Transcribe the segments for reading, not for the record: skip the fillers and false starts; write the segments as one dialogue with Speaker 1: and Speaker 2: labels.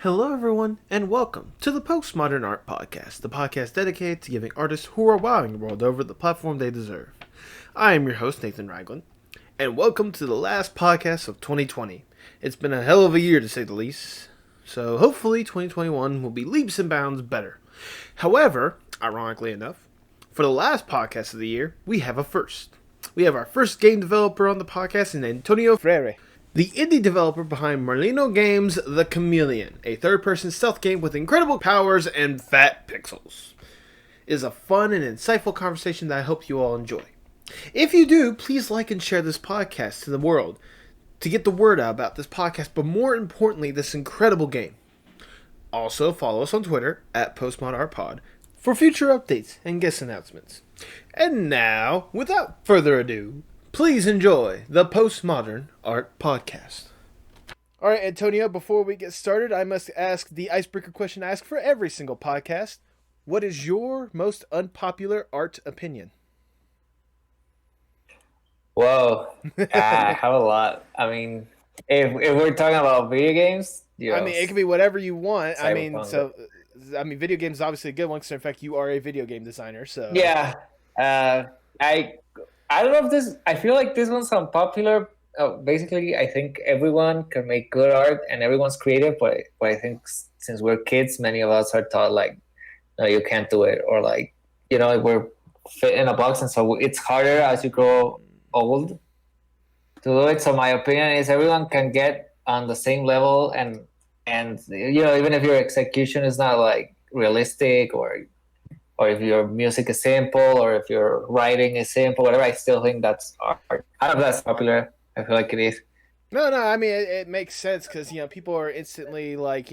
Speaker 1: Hello, everyone, and welcome to the Postmodern Art Podcast, the podcast dedicated to giving artists who are wowing the world over the platform they deserve. I am your host, Nathan Ragland, and welcome to the last podcast of 2020. It's been a hell of a year, to say the least, so hopefully 2021 will be leaps and bounds better. However, ironically enough, for the last podcast of the year, we have a first. We have our first game developer on the podcast in Antonio Freyre, the indie developer behind Merlino Games' The Chameleon, a third-person stealth game with incredible powers and fat pixels. It is a fun and insightful conversation that I hope you all enjoy. If you do, please like and share this podcast to the world to get the word out about this podcast, but more importantly, this incredible game. Also, follow us on Twitter at PostmodArtPod for future updates and guest announcements. And now, without further ado, please enjoy the Postmodern Art Podcast. All right, Antonio, before we get started, I must ask the icebreaker question I ask for every single podcast. What is your most unpopular art opinion?
Speaker 2: Whoa, I have a lot. I mean, if we're talking about video games,
Speaker 1: I mean, it can be whatever you want.
Speaker 2: Cyberpunk.
Speaker 1: Video games is obviously a good one, because in fact, you are a video game designer, so...
Speaker 2: Yeah, uh, I I don't know if this. I feel like this one's unpopular. Basically, I think everyone can make good art and everyone's creative, but I think since we're kids, many of us are taught like, no, you can't do it, or like, we're fit in a box, and so it's harder as you grow old to do it. So my opinion is everyone can get on the same level, and even if your execution is not like realistic, or if your music is simple, or if your writing is simple, whatever, I still think that's art. I don't know if that's popular. I feel like it is.
Speaker 1: No, I mean, it makes sense, because, people are instantly, like,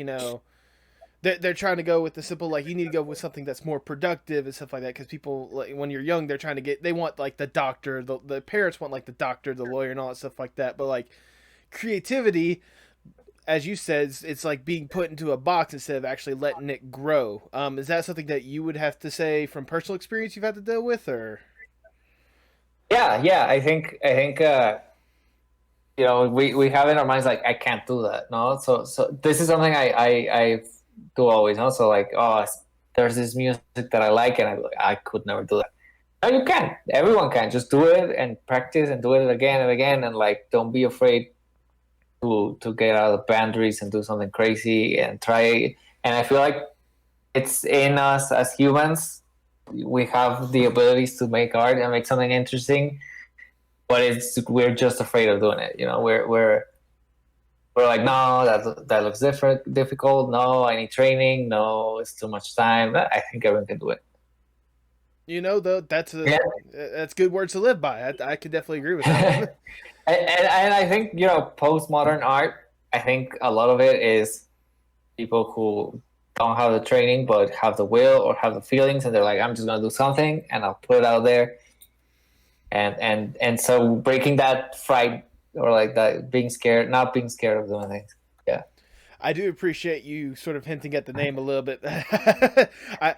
Speaker 1: they're trying to go with the simple, like, you need to go with something that's more productive and stuff like that, because people, like, when you're young, they're trying to they want, like, the doctor, the parents want, like, the doctor, the lawyer, and all that stuff like that, but, like, creativity, as you said, it's like being put into a box instead of actually letting it grow. Is that something that you would have to say from personal experience you've had to deal with, or?
Speaker 2: Yeah. I think we have in our minds like I can't do that. No, so this is something I do always. No, so like there's this music that I like, and I could never do that. No, you can. Everyone can. Just do it and practice and do it again and again, and like don't be afraid to get out of the boundaries and do something crazy and try. And I feel like it's in us as humans. We have the abilities to make art and make something interesting, but we're just afraid of doing it. We're like, no, that looks difficult. No, I need training. No, it's too much time. I think everyone can do it.
Speaker 1: Though
Speaker 2: Yeah.
Speaker 1: that's good words to live by. I could definitely agree with that.
Speaker 2: And I think postmodern art. I think a lot of it is people who don't have the training but have the will or have the feelings, and they're like, I'm just gonna do something and I'll put it out there. And so breaking that fright, or like that not being scared of doing things. Yeah.
Speaker 1: I do appreciate you sort of hinting at the name a little bit. I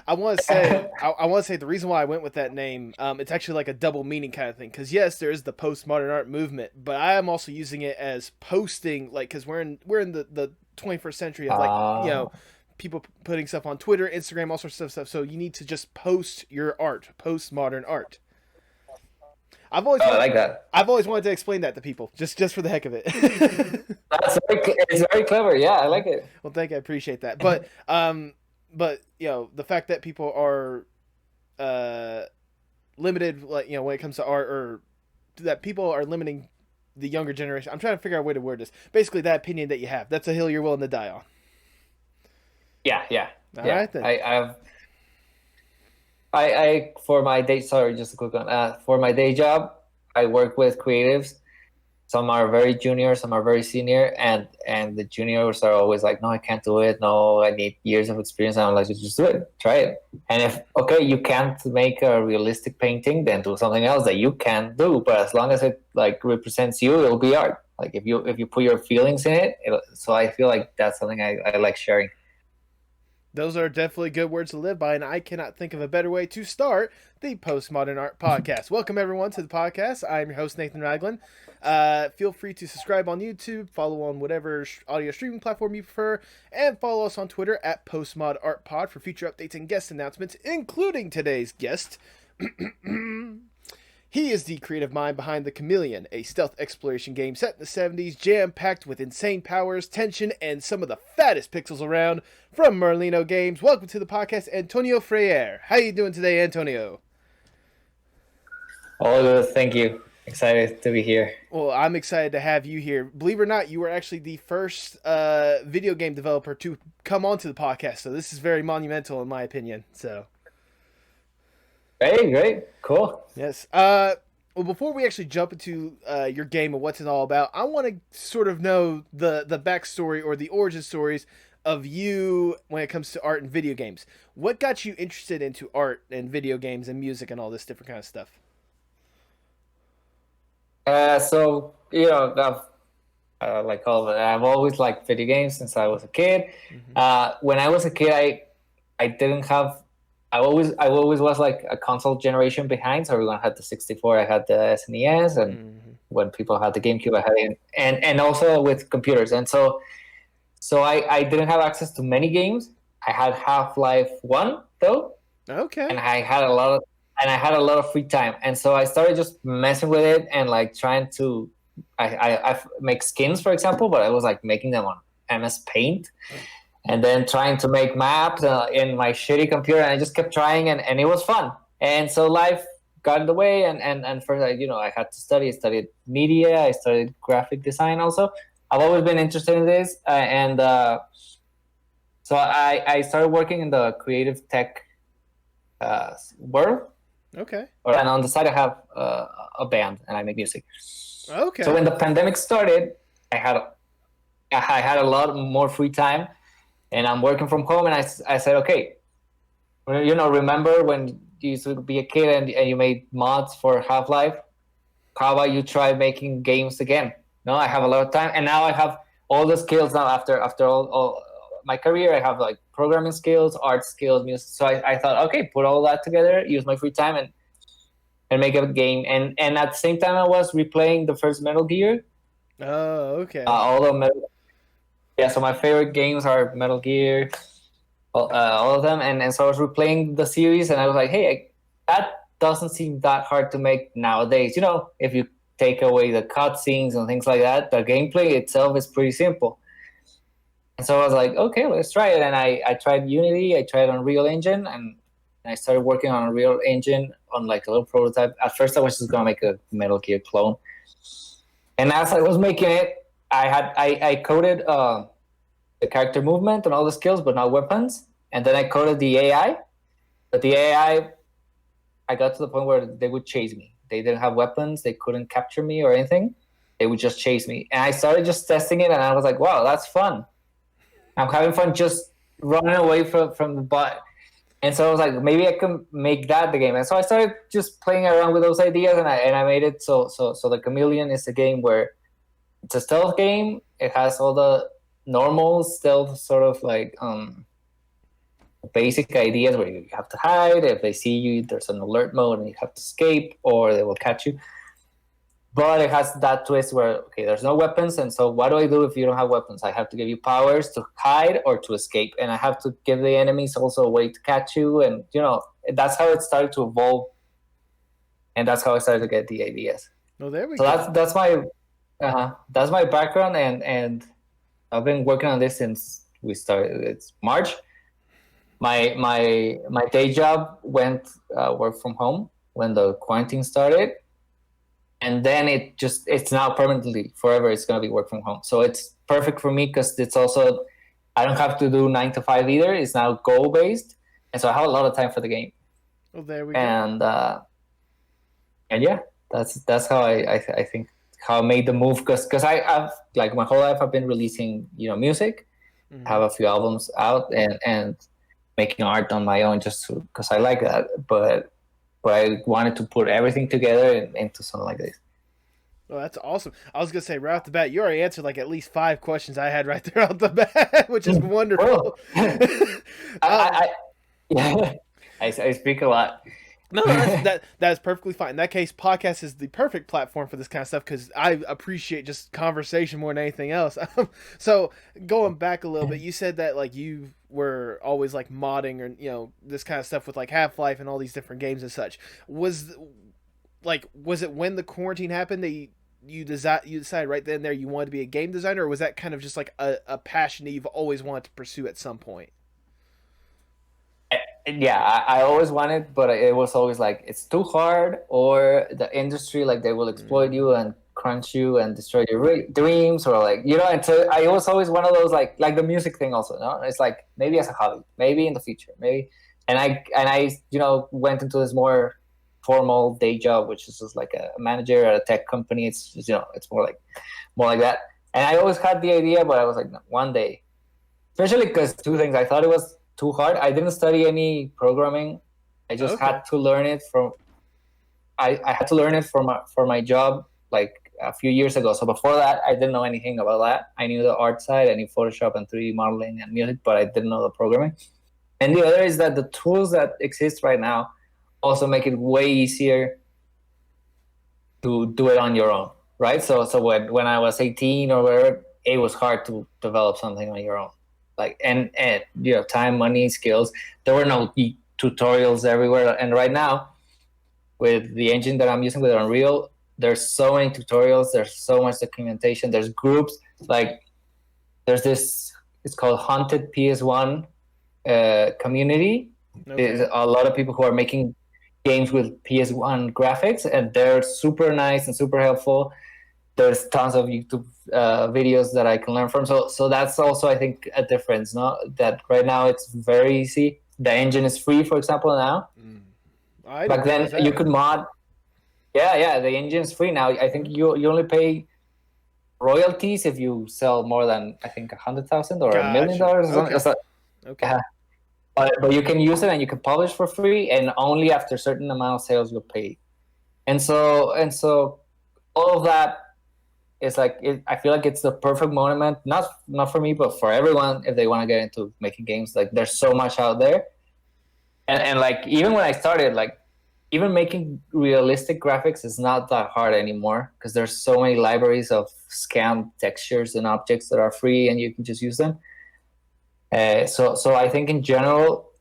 Speaker 1: want to say the reason why I went with that name, it's actually like a double meaning kind of thing. Because yes, there is the postmodern art movement, but I am also using it as posting, like, because we're in the 21st century of, like, people putting stuff on Twitter, Instagram, all sorts of stuff. So you need to just post your art, postmodern art.
Speaker 2: I like that.
Speaker 1: I've always wanted to explain that to people, just for the heck of it.
Speaker 2: It's very clever. Yeah, I like it.
Speaker 1: Well, thank you. I appreciate that. But the fact that people are limited, like, when it comes to art, or that people are limiting the younger generation. I'm trying to figure out a way to word this. Basically, that opinion that you have, that's a hill you're willing to die on.
Speaker 2: Yeah.
Speaker 1: All right, then.
Speaker 2: I for my day. Sorry, just a quick one. For my day job, I work with creatives. Some are very junior, some are very senior, and the juniors are always like, "No, I can't do it. No, I need years of experience." And I'm like, "Just do it, try it." And if you can't make a realistic painting, then do something else that you can do. But as long as it like represents you, it'll be art. Like if you put your feelings in it. So I feel like that's something I like sharing.
Speaker 1: Those are definitely good words to live by, and I cannot think of a better way to start the Postmodern Art Podcast. Welcome, everyone, to the podcast. I'm your host, Nathan Ragland. Feel free to subscribe on YouTube, follow on whatever audio streaming platform you prefer, and follow us on Twitter at PostmodArtPod for future updates and guest announcements, including today's guest. He is the creative mind behind The Chameleon, a stealth exploration game set in the 70s, jam-packed with insane powers, tension, and some of the fattest pixels around. From Merlino Games, welcome to the podcast, Antonio Freyre. How you doing today, Antonio?
Speaker 2: All good, thank you. Excited to be here.
Speaker 1: Well, I'm excited to have you here. Believe it or not, you were actually the first video game developer to come onto the podcast, so this is very monumental in my opinion. So.
Speaker 2: Great, cool.
Speaker 1: Yes. Well, before we actually jump into your game and what's it all about, I want to sort of know the backstory or the origin stories of you when it comes to art and video games. What got you interested into art and video games and music and all this different kind of stuff?
Speaker 2: So like all of it, I've always liked video games since I was a kid. Mm-hmm. When I was a kid, I didn't have. I always was like a console generation behind. So everyone had the 64, I had the SNES, and when people had the GameCube, I had it, and also with computers. And so I didn't have access to many games. I had Half-Life 1 though.
Speaker 1: Okay.
Speaker 2: And I had a lot of free time, and so I started just messing with it and like trying to. I make skins, for example, but I was like making them on MS Paint. And then trying to make maps in my shitty computer, and I just kept trying, and it was fun. And so life got in the way, and first, I had to study. I studied media. I studied graphic design also. I've always been interested in this, so I started working in the creative tech world.
Speaker 1: Okay.
Speaker 2: And on the side, I have a band, and I make music.
Speaker 1: Okay.
Speaker 2: So when the pandemic started, I had a lot more free time. And I'm working from home, and I said, okay, remember when you used to be a kid and you made mods for Half-Life? How about you try making games again? No, I have a lot of time, and now I have all the skills now after all my career. I have like programming skills, art skills, music. So I thought, okay, put all that together, use my free time, and make a game. And at the same time, I was replaying the first Metal Gear.
Speaker 1: Oh, okay.
Speaker 2: All the Metal. Yeah, so my favorite games are Metal Gear, all of them, and so I was replaying the series, and I was like, hey, that doesn't seem that hard to make nowadays. If you take away the cutscenes and things like that, the gameplay itself is pretty simple. And so I was like, okay, let's try it. And I tried Unity, I tried Unreal Engine, and I started working on Unreal Engine on like a little prototype. At first, I was just gonna make a Metal Gear clone, and as I was making it, I coded the character movement and all the skills, but not weapons. And then I coded the AI. But the AI, I got to the point where they would chase me. They didn't have weapons. They couldn't capture me or anything. They would just chase me. And I started just testing it, and I was like, wow, that's fun. I'm having fun just running away from the bot. And so I was like, maybe I can make that the game. And so I started just playing around with those ideas, and I made it so the Chameleon is a game where it's a stealth game. It has all the normal stealth sort of like basic ideas where you have to hide. If they see you, there's an alert mode and you have to escape, or they will catch you. But it has that twist where, okay, there's no weapons, and so what do I do if you don't have weapons? I have to give you powers to hide or to escape, and I have to give the enemies also a way to catch you, and that's how it started to evolve, and that's how I started to get the ideas.
Speaker 1: Oh, there we
Speaker 2: go. So that's my background, and I've been working on this since we started. It's March. My day job went work from home when the quarantine started, and then it's now permanently forever. It's gonna be work from home, so it's perfect for me because it's also I don't have to do 9 to 5 either. It's now goal based, and so I have a lot of time for the game.
Speaker 1: Well, there we go.
Speaker 2: And yeah, that's how I think how I made the move because I've like my whole life I've been releasing music. Mm-hmm. I have a few albums out and making art on my own just because I like that, but I wanted to put everything together into something like this.
Speaker 1: Well, that's awesome. I was gonna say right off the bat, you already answered like at least 5 questions I had right there off the bat, which is
Speaker 2: Well,
Speaker 1: wonderful. um,
Speaker 2: I yeah, I speak a lot.
Speaker 1: no, no, that's perfectly fine. In that case, podcast is the perfect platform for this kind of stuff because I appreciate just conversation more than anything else. So going back a little bit, you said that like you were always like modding or this kind of stuff with like Half Life and all these different games and such. Was it when the quarantine happened that you decided right then and there you wanted to be a game designer, or was that kind of just like a passion that you've always wanted to pursue at some point?
Speaker 2: Yeah, I always wanted, but it was always like it's too hard, or the industry like they will exploit you and crunch you and destroy your dreams, or like And so I was always one of those like the music thing also. No, it's like maybe as a hobby, maybe in the future, maybe. And I went into this more formal day job, which is just like a manager at a tech company. It's just, it's more like that. And I always had the idea, but I was like, no, one day, especially because two things. I thought it was too hard. I didn't study any programming. I just had to learn it from. I had to learn it for my job like a few years ago. So before that, I didn't know anything about that. I knew the art side, I knew Photoshop and 3D modeling and music, but I didn't know the programming. And the other is that the tools that exist right now also make it way easier to do it on your own, right? So when I was 18 or whatever, it was hard to develop something on your own. Like and time, money, skills. There were no tutorials everywhere. And right now, with the engine that I'm using with Unreal, there's so many tutorials. There's so much documentation. There's groups. Like there's this. It's called Haunted PS1 community. There's a lot of people who are making games with PS1 graphics, and they're super nice and super helpful. There's tons of YouTube videos that I can learn from. So that's also, I think, a difference. No, that right now it's very easy. The engine is free, for example, now. Back then you could mod. Yeah, the engine is free now. I think you only pay royalties if you sell more than, I think, 100,000 or $1 million.
Speaker 1: Okay.
Speaker 2: But you can use it and you can publish for free, and only after a certain amount of sales you'll pay. And so all of that is like I feel like it's the perfect moment, not for me, but for everyone if they want to get into making games. Like there's so much out there, and like even when I started, like even making realistic graphics is not that hard anymore because there's so many libraries of scanned textures and objects that are free and you can just use them. So I think in general,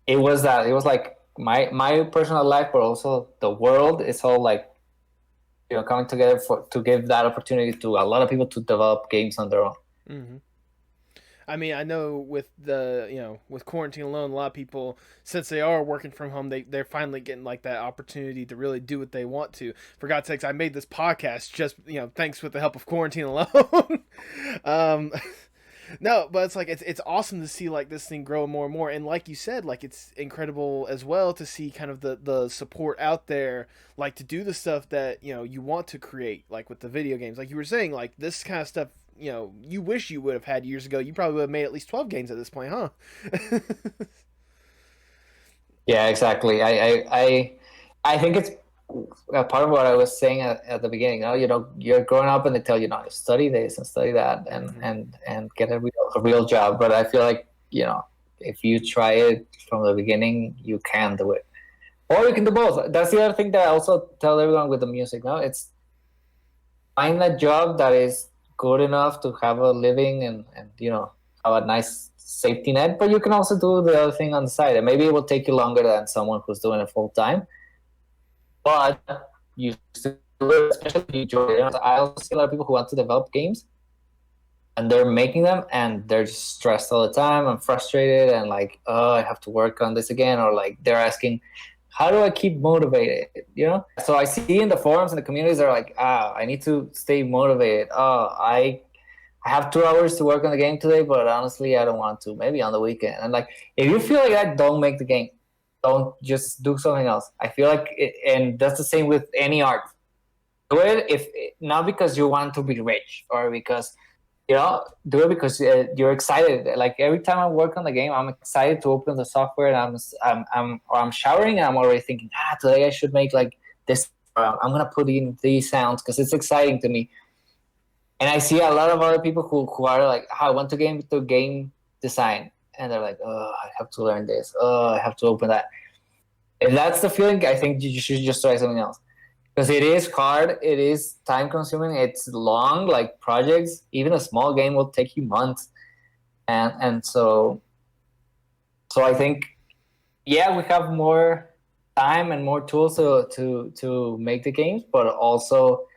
Speaker 2: it was like my personal life, but also the world is all like, coming together to give that opportunity to a lot of people to develop games on their own.
Speaker 1: Mm-hmm. I mean, I know with with quarantine alone, a lot of people, since they are working from home, they're finally getting like that opportunity to really do what they want to. For God's sakes, I made this podcast just, thanks with the help of quarantine alone. No, but it's like it's awesome to see like this thing grow more and more, and like you said, like it's incredible as well to see kind of the support out there, like to do the stuff that you want to create, like with the video games, like you were saying, like this kind of stuff. You wish you would have had years ago. You probably would have made at least 12 games at this point, huh?
Speaker 2: Yeah, exactly. I think it's a part of what I was saying at the beginning. You're growing up and they tell you, no, study this and study that, and get a real job. But I feel like if you try it from the beginning, you can do it, or you can do both. That's the other thing that I also tell everyone with the music. No, it's find a job that is good enough to have a living and have a nice safety net, but you can also do the other thing on the side, and maybe it will take you longer than someone who's doing it full time, but you still do it, especially if you enjoy it. I also see a lot of people who want to develop games and they're making them and they're just stressed all the time and frustrated and like, oh, I have to work on this again, or like they're asking, how do I keep motivated? So I see in the forums and the communities, they're like, I need to stay motivated. I have 2 hours to work on the game today, but honestly, I don't want to. Maybe on the weekend. And like, if you feel like that, don't make the game. Don't, just do something else. I feel like, and that's the same with any art. Do it not because you want to be rich or because do it because you're excited. Like every time I work on the game, I'm excited to open the software, and I'm showering and I'm already thinking, today I should make like this I'm gonna put in these sounds because it's exciting to me. And I see a lot of other people who are like, I want to get into game design, and they're like, oh, I have to learn this. Oh, I have to open that. If that's the feeling, I think you should just try something else because it is hard. It is time consuming. It's long. Like projects, even a small game will take you months, and so I think, yeah, we have more time and more tools to make the games, but also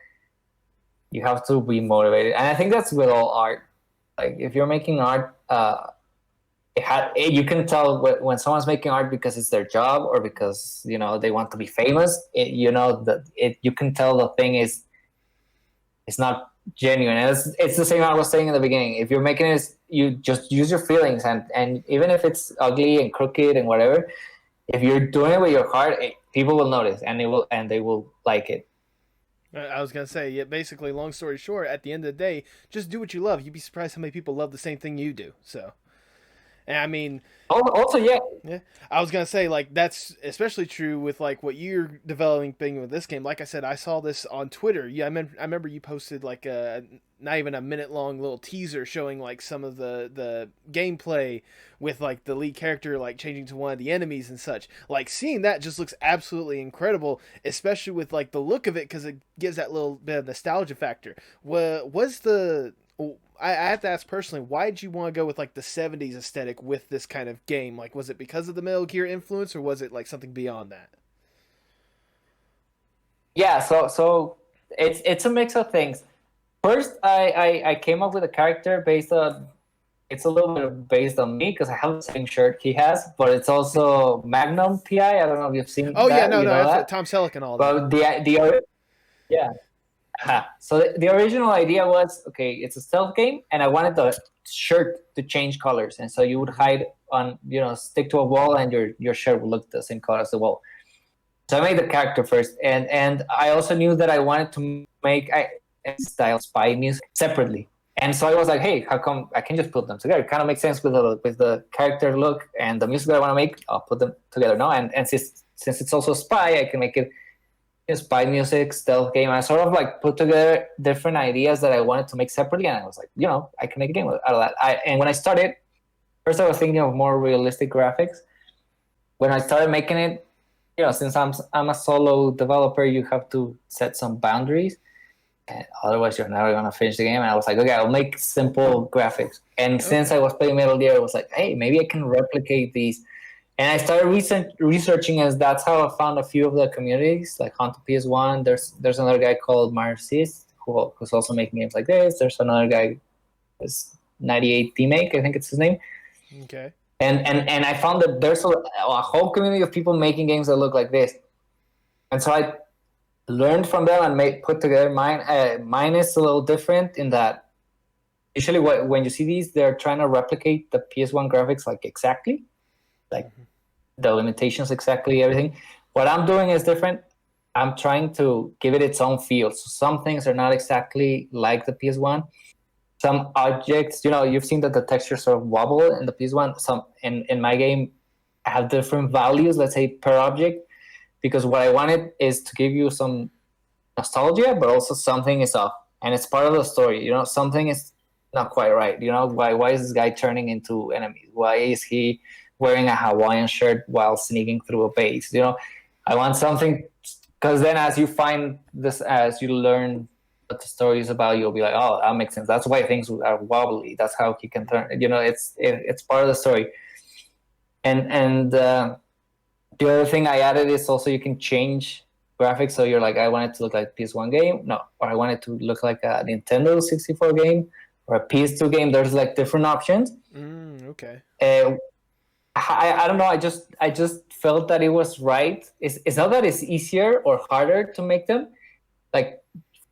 Speaker 2: you have to be motivated. And I think that's with all art. Like if you're making art, you can tell when someone's making art because it's their job or because they want to be famous. You can tell the thing is it's not genuine. And it's the same I was saying in the beginning. If you're making it, you just use your feelings, and even if it's ugly and crooked and whatever, if you're doing it with your heart, people will notice and they will like it.
Speaker 1: I was gonna say, yeah. Basically, long story short, at the end of the day, just do what you love. You'd be surprised how many people love the same thing you do. So, and I mean,
Speaker 2: Also, yeah,
Speaker 1: yeah, I was gonna say like that's especially true with like what you're developing with this game. Like I said, I saw this on Twitter. Yeah, I remember you posted like a not even a minute long little teaser showing like some of the gameplay with like the lead character like changing to one of the enemies and such. Like seeing that just looks absolutely incredible, especially with like the look of it because it gives that little bit of nostalgia factor. Was the I have to ask personally, why did you want to go with like the '70s aesthetic with this kind of game? Like, was it because of the Metal Gear influence, or was it like something beyond that?
Speaker 2: yeah. So it's a mix of things. First, I came up with a character based on. It's a little bit based on me because I have the same shirt he has, but it's also Magnum PI. I don't know if you've seen
Speaker 1: Oh yeah,
Speaker 2: that.
Speaker 1: no,
Speaker 2: You
Speaker 1: no,
Speaker 2: know
Speaker 1: that's
Speaker 2: that.
Speaker 1: Tom Selleck and all that.
Speaker 2: But yeah. So the original idea was, okay, it's a stealth game, and I wanted the shirt to change colors, and so you would hide on, stick to a wall, and your shirt would look the same color as the wall. So I made the character first, and I also knew that I wanted to make style spy music separately, and so I was like, hey, how come I can just put them together? It kind of makes sense with the character look and the music that I want to make. I'll put them together now, and since it's also spy, I can make it spy music, stealth game. I sort of like put together different ideas that I wanted to make separately, and I was like, I can make a game out of that. And when I started, first I was thinking of more realistic graphics. When I started making it, since I'm a solo developer, you have to set some boundaries, and otherwise you're never gonna finish the game. And I was like, okay, I'll make simple graphics. And since I was playing Metal Gear, I was like, hey, maybe I can replicate these. And I started researching, as that's how I found a few of the communities, like Onto PS1. There's another guy called Marcis who's also making games like this. There's another guy, this 98 T-Make, I think it's his name.
Speaker 1: Okay.
Speaker 2: And I found that there's a whole community of people making games that look like this. And so I learned from them and put together mine. Mine is a little different in that usually when you see these, they're trying to replicate the PS1 graphics like exactly. Like the limitations, exactly everything. What I'm doing is different. I'm trying to give it its own feel. So some things are not exactly like the PS1. Some objects, you've seen that the textures sort of wobble in the PS1. Some in my game have different values, let's say per object, because what I wanted is to give you some nostalgia, but also something is off, and it's part of the story. Something is not quite right. Why is this guy turning into enemies? Why is he wearing a Hawaiian shirt while sneaking through a base? I want something, because then as you find this, as you learn what the story is about, you'll be like, oh, that makes sense. That's why things are wobbly. That's how he can turn. It's part of the story. And the other thing I added is also you can change graphics. So you're like, I want it to look like a PS1 game, no, or I want it to look like a Nintendo 64 game or a PS2 game. There's like different options.
Speaker 1: Okay.
Speaker 2: I don't know. I just felt that it was right. It's not that it's easier or harder to make them. Like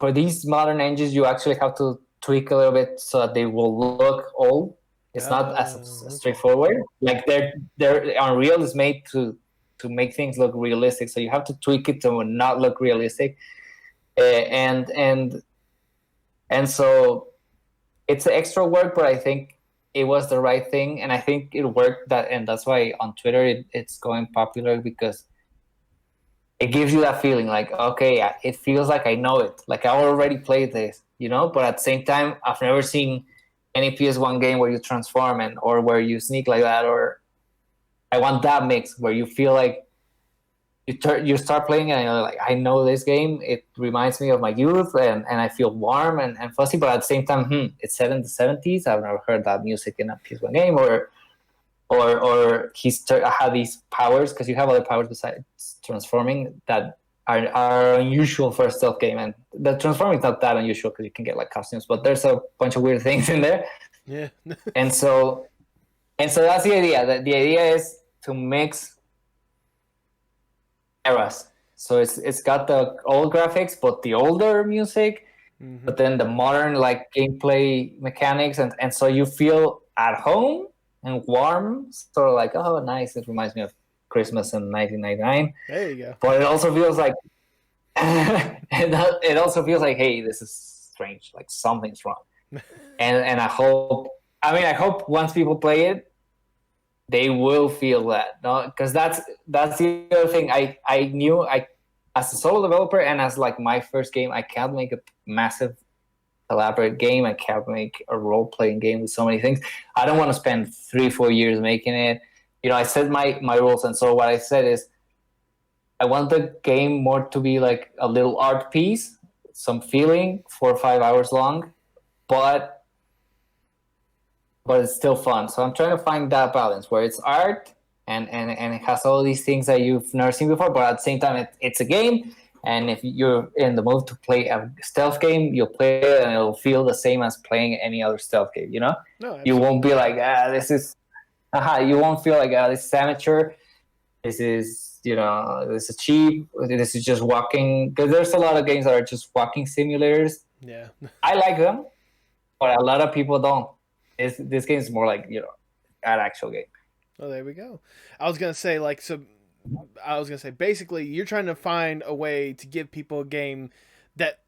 Speaker 2: for these modern engines, you actually have to tweak a little bit so that they will look old. It's not as straightforward. Like they're Unreal is made to make things look realistic, so you have to tweak it to not look realistic, and so it's extra work, but I think it was the right thing, and I think it worked. And that's why on Twitter it's going popular, because it gives you that feeling like, okay, it feels like I know it, like I already played this, but at the same time, I've never seen any PS1 game where you transform or where you sneak like that, or I want that mix where you feel like you start playing and you're like, I know this game, it reminds me of my youth, and I feel warm and fuzzy, but at the same time, it's set in the 70s, I've never heard that music in a PS1 game, or had these powers, because you have other powers besides transforming that are unusual for a stealth game, and the transforming is not that unusual because you can get like costumes, but there's a bunch of weird things in there.
Speaker 1: Yeah.
Speaker 2: and so that's the idea. The idea is to mix eras. So it's got the old graphics, but the older music, but then the modern like gameplay mechanics, and so you feel at home and warm, sort of like, oh, nice. It reminds me of Christmas in 1999.
Speaker 1: There you go.
Speaker 2: But it also feels like, it also feels like, hey, this is strange. Like something's wrong. and I hope once people play it, they will feel that, no? Because that's the other thing. I knew as a solo developer and as like my first game, I can't make a massive elaborate game. I can't make a role-playing game with so many things. I don't want to spend 3-4 years making it. I set my rules, and so what I said is I want the game more to be like a little art piece, some feeling, 4 or 5 hours long, but it's still fun. So I'm trying to find that balance where it's art and it has all these things that you've never seen before, but at the same time it's a game. And if you're in the mood to play a stealth game, you'll play it and it'll feel the same as playing any other stealth game,
Speaker 1: No,
Speaker 2: you won't be like, this is, you won't feel like, this is amateur. This is, this is cheap. This is just walking. Because there's a lot of games that are just walking simulators.
Speaker 1: Yeah.
Speaker 2: I like them, but a lot of people don't. This game is more like, an actual game.
Speaker 1: Oh, there we go. I was going to say, basically, you're trying to find a way to give people a game that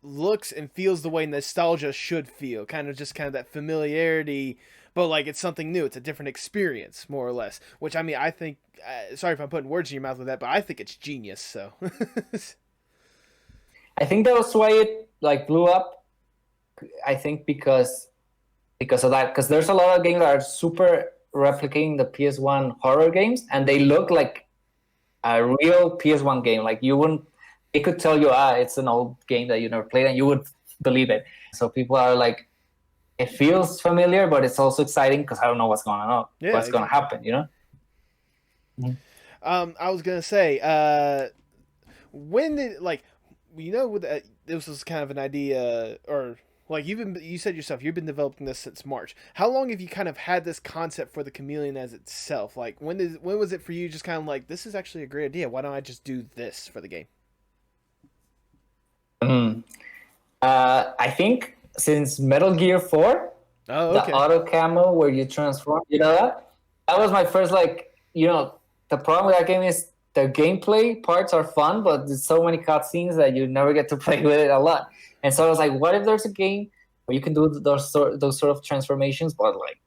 Speaker 1: looks and feels the way nostalgia should feel. Kind of that familiarity, but like it's something new. It's a different experience, more or less. Which, I mean, I think, sorry if I'm putting words in your mouth with that, but I think it's genius, so.
Speaker 2: I think that was why it like blew up. I think because of that. Because there's a lot of games that are super replicating the PS1 horror games, and they look like a real PS1 game. Like they could tell you, it's an old game that you never played, and you would believe it. So people are like, it feels familiar, but it's also exciting because I don't know what's going on, what's going to happen, Mm-hmm.
Speaker 1: I was gonna say, when did this was kind of an idea, or like you said yourself, you've been developing this since March. How long have you kind of had this concept for the Chameleon as itself? Like when was it for you just kind of like, this is actually a great idea, why don't I just do this for the game?
Speaker 2: I think since Metal Gear 4, the auto camo where you transform, that was my first, like, the problem with that game is the gameplay parts are fun, but there's so many cutscenes that you never get to play with it a lot. And so I was like, what if there's a game where you can do those sort of transformations, but like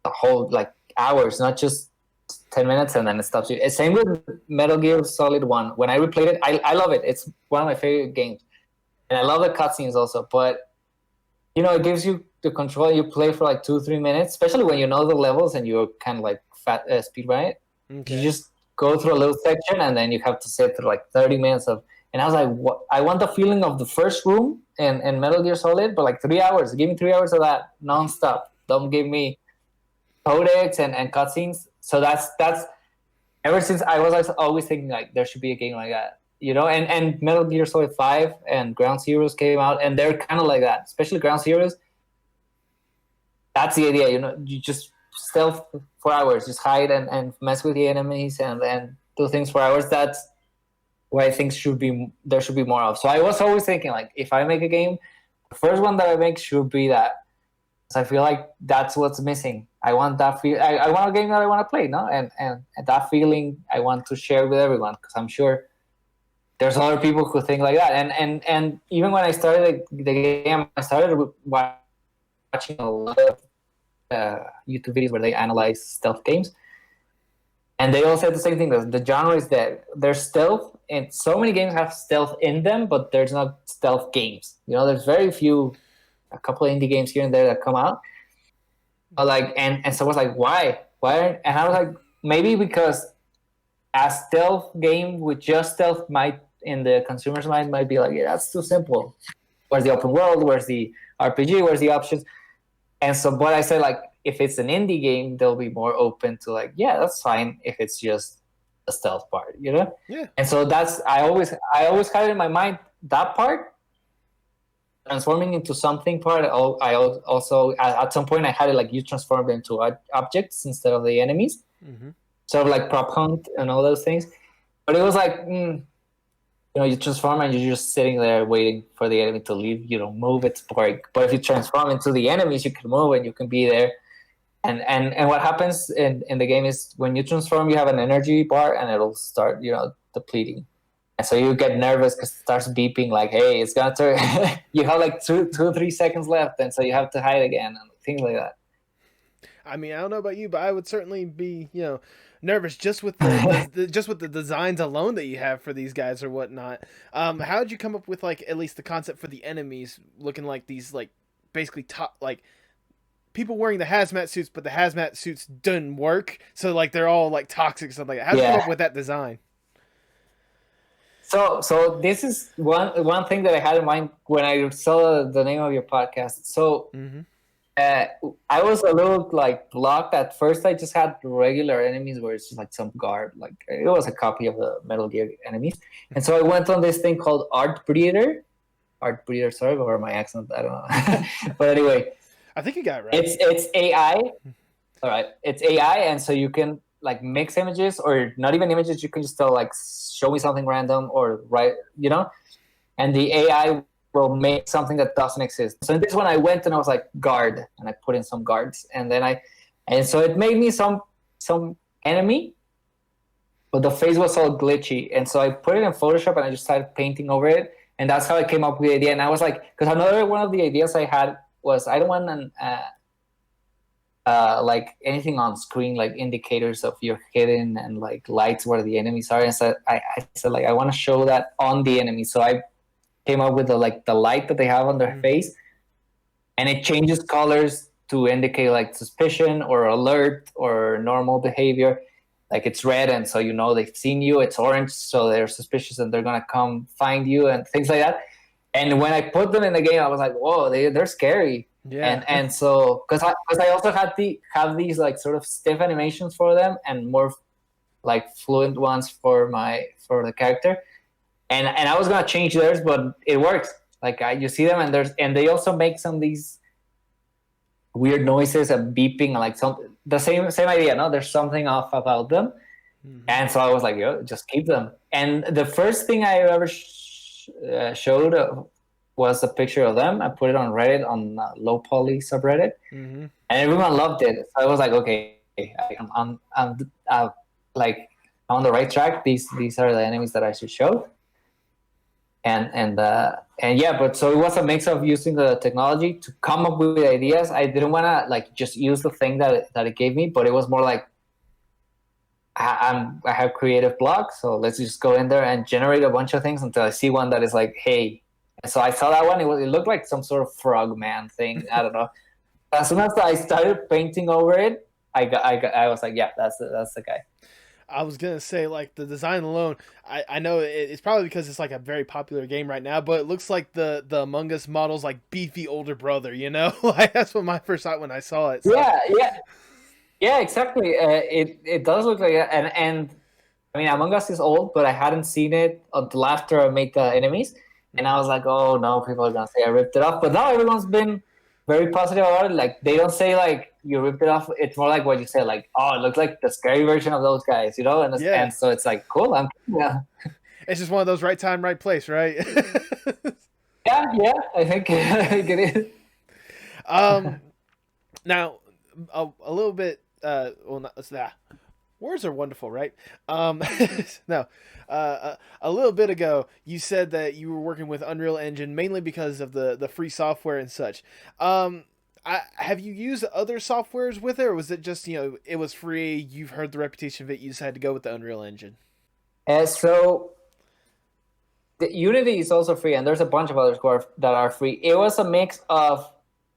Speaker 2: the whole like hours, not just 10 minutes and then it stops you. Same with Metal Gear Solid 1. When I replayed it, I love it. It's one of my favorite games. And I love the cutscenes also, but it gives you the control. You play for like 2-3 minutes, especially when you know the levels and you're kind of like speed run it. Okay. You just go through a little section and then you have to sit through like 30 minutes of. And I was like, what? I want the feeling of the first room and Metal Gear Solid, but like 3 hours. Give me 3 hours of that nonstop. Don't give me codecs and cutscenes. So that's ever since I was always thinking like there should be a game like that. And Metal Gear Solid 5 and Ground Zeroes came out, and they're kind of like that, especially Ground Zeroes. That's the idea, you just stealth for hours, just hide and mess with the enemies and do things for hours. That's what I think there should be more of. So I was always thinking, like, if I make a game, the first one that I make should be that. So I feel like that's what's missing. I want that feel. I want a game that I want to play, no? And that feeling I want to share with everyone, because I'm sure there's other people who think like that. And even when I started the game, I started watching a lot of YouTube videos where they analyze stealth games. And they all said the same thing. The genre is that there's stealth, and so many games have stealth in them, but there's not stealth games. There's very few, a couple of indie games here and there that come out. But like, and so I was like, why? And I was like, maybe because a stealth game with just stealth might, in the consumer's mind, might be like, yeah, that's too simple. Where's the open world? Where's the RPG? Where's the options? And so, but I said, like, if it's an indie game, they'll be more open to like, yeah, that's fine if it's just a stealth part,
Speaker 1: Yeah.
Speaker 2: And so I always had in my mind that part, transforming into something part. I also at some point I had it like you transformed into objects instead of the enemies, sort of like prop hunt and all those things. But it was like, you transform and you're just sitting there waiting for the enemy to leave. You don't move, it's boring. But if you transform into the enemies, you can move and you can be there. And what happens in the game is when you transform, you have an energy bar and it'll start, depleting. And so you get nervous because it starts beeping like, hey, it's going to turn. You have like 3 seconds left. And so you have to hide again and things like that.
Speaker 1: I mean, I don't know about you, but I would certainly be, nervous just with the designs alone that you have for these guys or whatnot. How did you come up with like at least the concept for the enemies looking like these like basically like people wearing the hazmat suits, but the hazmat suits didn't work, so like they're all like toxic or something. How did you come up with that design?
Speaker 2: So this is one thing that I had in mind when I saw the name of your podcast. So. I was a little like blocked at first. I just had regular enemies where it's just like some guard, like it was a copy of the Metal Gear enemies. And so I went on this thing called Art Breeder. Sorry over my accent, I don't know. But anyway,
Speaker 1: I think you got it right.
Speaker 2: It's AI. All right, it's AI, and so you can like mix images or not even images. You can just tell like show me something random or write, and the AI will make something that doesn't exist. So in this one, I went and I was like guard, and I put in some guards, and so it made me some enemy, but the face was all glitchy, and so I put it in Photoshop and I just started painting over it, and that's how I came up with the idea. And I was like, because another one of the ideas I had was I don't want like anything on screen, like indicators of you're hidden and like lights where the enemies are. And so I said like I want to show that on the enemy, so I came up with the light that they have on their face, and it changes colors to indicate like suspicion or alert or normal behavior. Like it's red, and so they've seen you. It's orange, so they're suspicious and they're gonna come find you and things like that. And when I put them in the game, I was like, whoa, they're scary. Yeah. And so because I also had have these like sort of stiff animations for them and more like fluent ones for the character. And I was gonna change theirs, but it works. Like you see them, and they also make some of these weird noises and beeping, like the same idea. No, there's something off about them, and so I was like, yo, just keep them. And the first thing I ever showed was a picture of them. I put it on Reddit, on low poly subreddit, and everyone loved it. So I was like, okay, I'm like on the right track. These are the enemies that I should show. And yeah, but so it was a mix of using the technology to come up with ideas. I didn't want to like just use the thing that it gave me, but it was more like I have creative block, so let's just go in there and generate a bunch of things until I see one that is like, hey. And so I saw that one. It looked like some sort of frog man thing. I don't know. As soon as I started painting over it, I was like, yeah, that's the guy.
Speaker 1: I was gonna say, like, the design alone, I know it's probably because it's like a very popular game right now, but it looks like the Among Us model's like beefy older brother, like that's what my first thought when I saw it. So.
Speaker 2: Yeah, exactly. It does look like that, and I mean, Among Us is old, but I hadn't seen it until after I made the enemies, and I was like, oh no, people are gonna say I ripped it off, but now everyone's been very positive about it. Like they don't say like you ripped it off. It's more like what you said, like, oh, it looks like the scary version of those guys, and so it's like cool.
Speaker 1: It's just one of those right time, right place, right?
Speaker 2: yeah, I think it is.
Speaker 1: Now a little bit. Well, not that. Words are wonderful, right? No. A little bit ago, you said that you were working with Unreal Engine mainly because of the free software and such. Have you used other softwares with it, or was it just it was free? You've heard the reputation of it. You just had to go with the Unreal Engine.
Speaker 2: So the Unity is also free, and there's a bunch of others that are free. It was a mix of.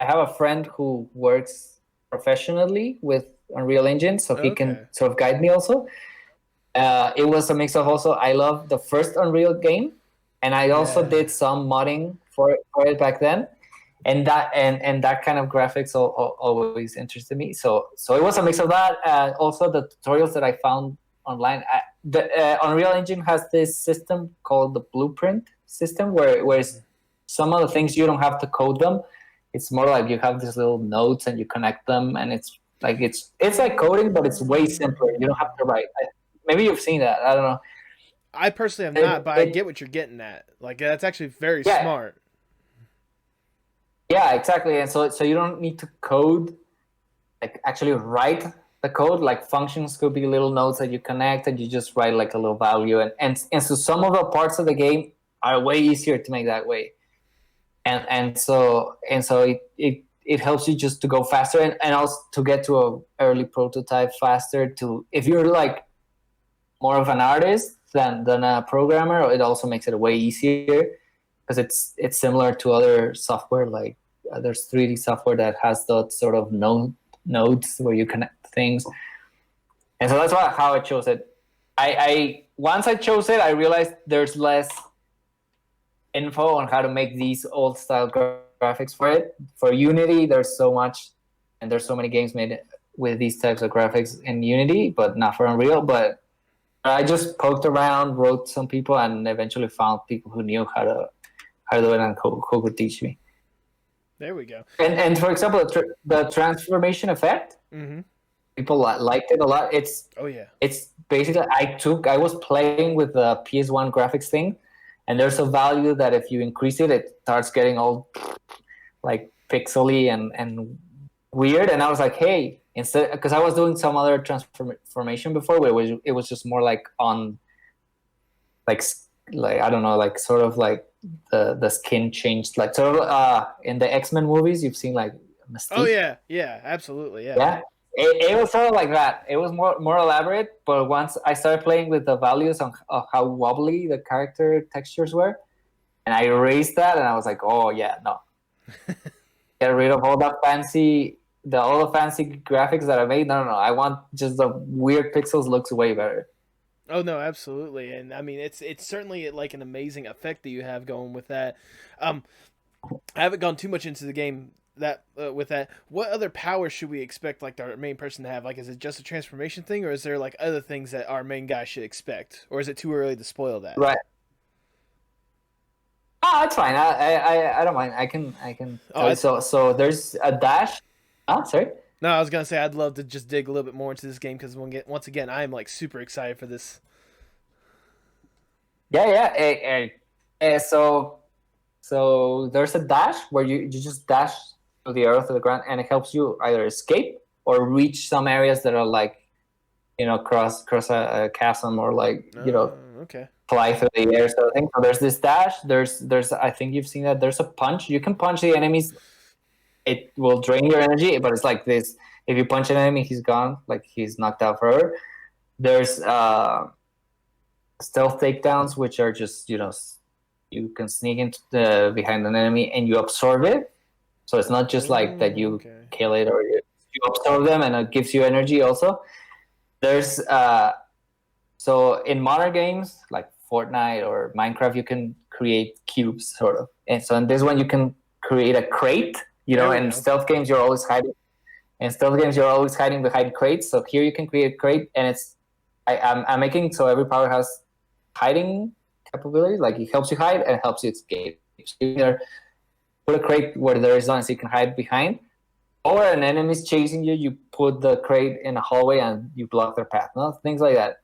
Speaker 2: I have a friend who works professionally with Unreal Engine, so he can sort of guide me also. It was a mix of also I love the first Unreal game, and I also did some modding for it back then, and that kind of graphics always interested me. So it was a mix of that. Also, the tutorials that I found online. The Unreal Engine has this system called the Blueprint system, where some of the things you don't have to code them. It's more like you have these little nodes and you connect them, and it's like coding, but it's way simpler. You don't have to write. Maybe you've seen that. I don't know.
Speaker 1: I personally have not, but I get what you're getting at. Like that's actually very smart.
Speaker 2: Yeah, exactly. And so you don't need to code, like actually write the code. Like functions could be little nodes that you connect, and you just write like a little value. And so some of the parts of the game are way easier to make that way. And so it helps you just to go faster and also to get to a early prototype faster. To if you're like more of an artist than a programmer, it also makes it way easier because it's similar to other software. Like there's 3D software that has that sort of nodes where you connect things, and so that's how I chose it. I once I chose it, I realized there's less info on how to make these old style graphics for it. For Unity, there's so much, and there's so many games made with these types of graphics in Unity, but not for Unreal. But I just poked around, wrote some people, and eventually found people who knew how to do it and who could teach me.
Speaker 1: There we go.
Speaker 2: And for example, the transformation effect, people liked it a lot. It's basically I was playing with the PS1 graphics thing. And there's a value that if you increase it, it starts getting all like pixely and weird. And I was like, hey, instead, because I was doing some other transformation before, where it was just more like on, like I don't know, like sort of like the skin changed, like sort of in the X-Men movies, you've seen like Mystique.
Speaker 1: Oh yeah, absolutely,
Speaker 2: yeah. It was sort of like that. It was more elaborate, but once I started playing with the values of how wobbly the character textures were, and I erased that, and I was like, oh yeah, no. Get rid of all the fancy graphics that I made. No. I want just the weird pixels. Looks way better.
Speaker 1: Oh no, absolutely, and I mean it's certainly like an amazing effect that you have going with that. I haven't gone too much into the game with that. What other powers should we expect like our main person to have? Like, is it just a transformation thing, or is there like other things that our main guy should expect, or is it too early to spoil that?
Speaker 2: Right. Oh, it's fine. I don't mind. I can. So there's a dash. Oh, sorry.
Speaker 1: No, I was gonna say I'd love to just dig a little bit more into this game because once again I am like super excited for this.
Speaker 2: Yeah. So there's a dash where you just dash to the earth or the ground, and it helps you either escape or reach some areas that are like, cross a chasm or like fly through the air sort of thing. So there's this dash. There's I think you've seen that. There's a punch. You can punch the enemies. It will drain your energy, but it's like this. If you punch an enemy, he's gone. Like he's knocked out forever. There's stealth takedowns, which are just you can sneak into behind an enemy and you absorb it. So it's not just like that you kill it, or you absorb them, and it gives you energy also. There's so in modern games like Fortnite or Minecraft, you can create cubes sort of, and so in this one you can create a crate. In stealth games you're always hiding. In stealth games you're always hiding behind crates. So here you can create a crate, and I'm making so every power has hiding capability. Like it helps you hide and helps you escape. So you either put a crate where there is none, so you can hide behind, or an enemy is chasing you. You put the crate in a hallway and you block their path. Things like that.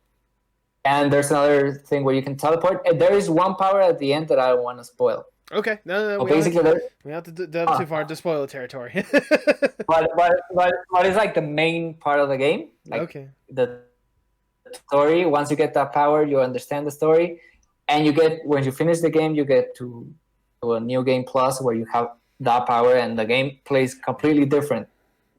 Speaker 2: And there's another thing where you can teleport. And there is one power at the end that I don't want to spoil.
Speaker 1: Okay, no.
Speaker 2: Well, basically,
Speaker 1: we have to delve too far to spoil the territory.
Speaker 2: but it's like the main part of the game. Like the story. Once you get that power, you understand the story, and when you finish the game, you get to a new game plus where you have that power, and the game plays completely different.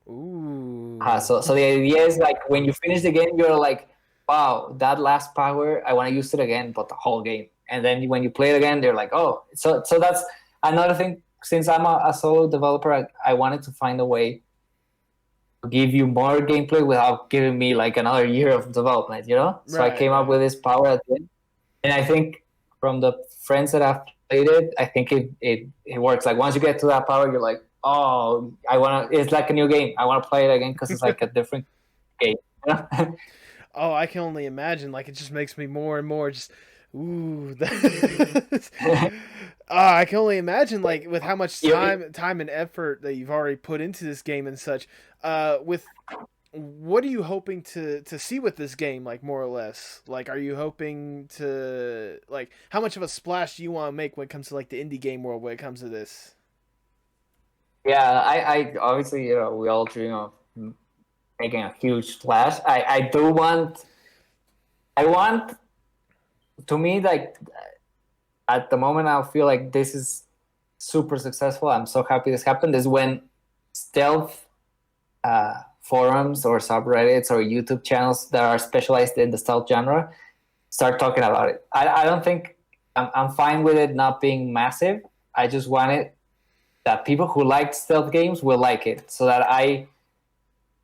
Speaker 1: Ooh.
Speaker 2: So the idea is like when you finish the game, you're like, wow, that last power, I want to use it again, but the whole game. And then when you play it again, they're like, oh, so that's another thing. Since I'm a solo developer, I wanted to find a way to give you more gameplay without giving me like another year of development, you know? So I came up with this power at the end. And I think from the friends that I've played it, I think it works. Like once you get to that power, you're like, oh, it's like a new game. I want to play it again because it's like a different game. You know?
Speaker 1: Oh, I can only imagine. Like, it just makes me more and more just, ooh. I can only imagine, like, with how much time and effort that you've already put into this game and such. With what are you hoping to see with this game, like, more or less? Like, are you hoping to, like, how much of a splash do you want to make when it comes to, like, the indie game world when it comes to this?
Speaker 2: Yeah, I obviously, you know, we all dream of making a huge splash. I want, to me, like, at the moment, I feel like this is super successful. I'm so happy this happened. Is when stealth forums or subreddits or YouTube channels that are specialized in the stealth genre start talking about it. I don't think I'm fine with it not being massive. I just want it that people who like stealth games will like it, so that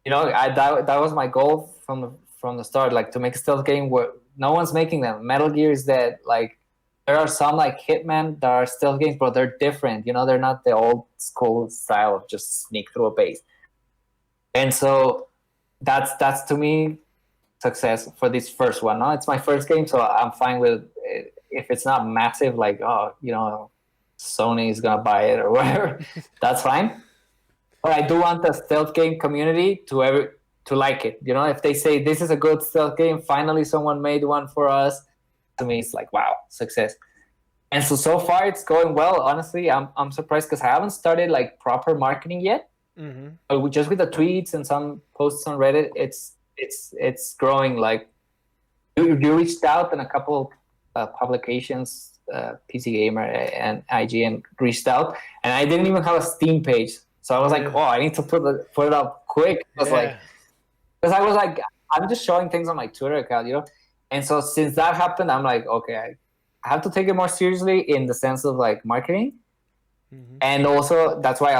Speaker 2: that was my goal from the start, like to make a stealth game where no one's making them. Metal Gear is that, like, there are some like Hitman that are stealth games, but they're different. You know, they're not the old school style of just sneak through a base. And so that's to me success for this first one. No, it's my first game, so I'm fine with it. If it's not massive, like, oh, you know, Sony is gonna buy it or whatever, that's fine. But I do want the stealth game community to like it. You know, if they say this is a good stealth game, finally someone made one for us, to me it's like, wow, success. And so far it's going well. Honestly, I'm surprised because I haven't started like proper marketing yet.
Speaker 1: Mm-hmm.
Speaker 2: But just with the tweets and some posts on Reddit, it's growing. Like you reached out and a couple publications, PC Gamer and IGN reached out, and I didn't even have a Steam page. So I was like, oh, I need to put it up quick. Because I was like, I'm just showing things on my Twitter account, you know? And so since that happened, I'm like, okay, I have to take it more seriously in the sense of like marketing. Mm-hmm. And also that's why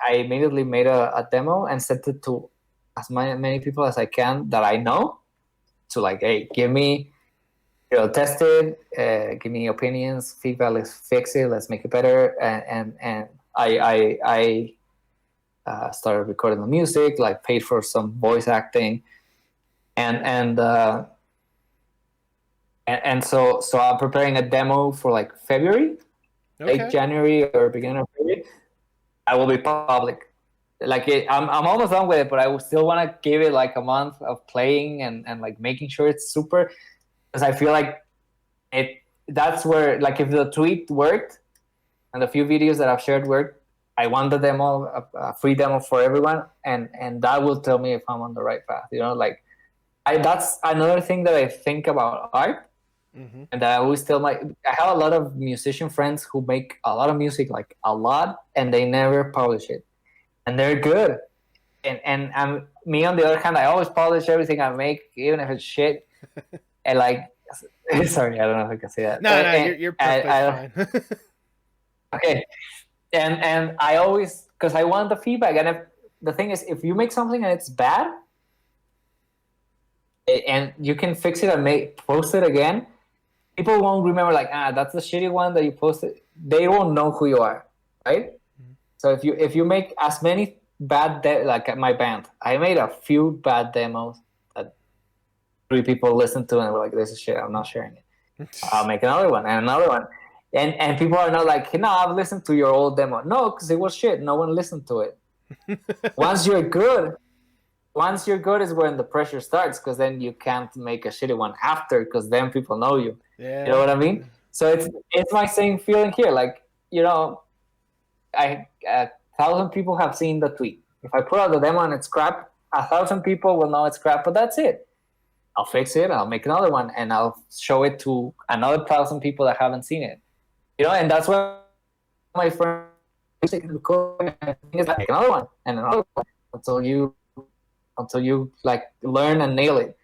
Speaker 2: I immediately made a demo and sent it to as many people as I can that I know, to like, hey, give me, you know, test it, give me opinions, feedback, let's fix it, let's make it better. And I started recording the music, like paid for some voice acting, and so I'm preparing a demo for like February, late January or beginning of February. I will be public. Like I'm almost done with it, but I still want to give it like a month of playing and like making sure it's super, because I feel like that's where, like, if the tweet worked and the few videos that I've shared worked, I want the demo, a free demo for everyone, and that will tell me if I'm on the right path. You know, like that's another thing that I think about art. Mm-hmm. And I always tell I have a lot of musician friends who make a lot of music, like a lot, and they never publish it, and they're good. And me on the other hand, I always polish everything I make, even if it's shit. And like, sorry, I don't know if I can say that.
Speaker 1: No, you're perfectly fine.
Speaker 2: Okay, and I always, because I want the feedback, and if the thing is, if you make something and it's bad, and you can fix it and post it again, people won't remember like, that's the shitty one that you posted. They won't know who you are, right? Mm-hmm. So if you make as many bad like at my band, I made a few bad demos that 3 people listened to and were like, this is shit, I'm not sharing it. I'll make another one and another one. And people are not like, no, I've listened to your old demo. No, because it was shit. No one listened to it. Once you're good is when the pressure starts, because then you can't make a shitty one after, because then people know you. Yeah. You know what I mean? So it's my same feeling here. Like, you know, 1,000 people have seen the tweet. If I put out the demo and it's crap, 1,000 people will know it's crap, but that's it. I'll fix it, I'll make another one, and I'll show it to another 1,000 people that haven't seen it. You know, and that's what my friends recording, and like another one and another one until you like learn and nail it.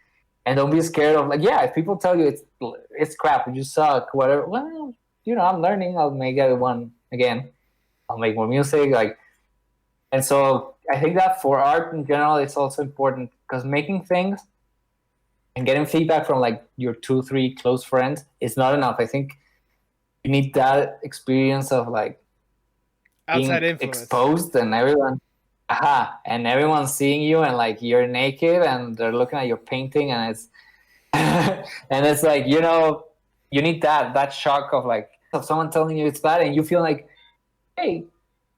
Speaker 2: And don't be scared of like, yeah, if people tell you it's crap, you suck, whatever. Well, I'm learning. I'll make it one again. I'll make more music, like. And so I think that for art in general, it's also important because making things and getting feedback from like your 2-3 close friends is not enough. I think you need that experience of like
Speaker 1: Outside
Speaker 2: being
Speaker 1: influence.
Speaker 2: exposed and everyone's seeing you and like you're naked and they're looking at your painting and it's and it's like you need that shock of like of someone telling you it's bad and you feel like, hey,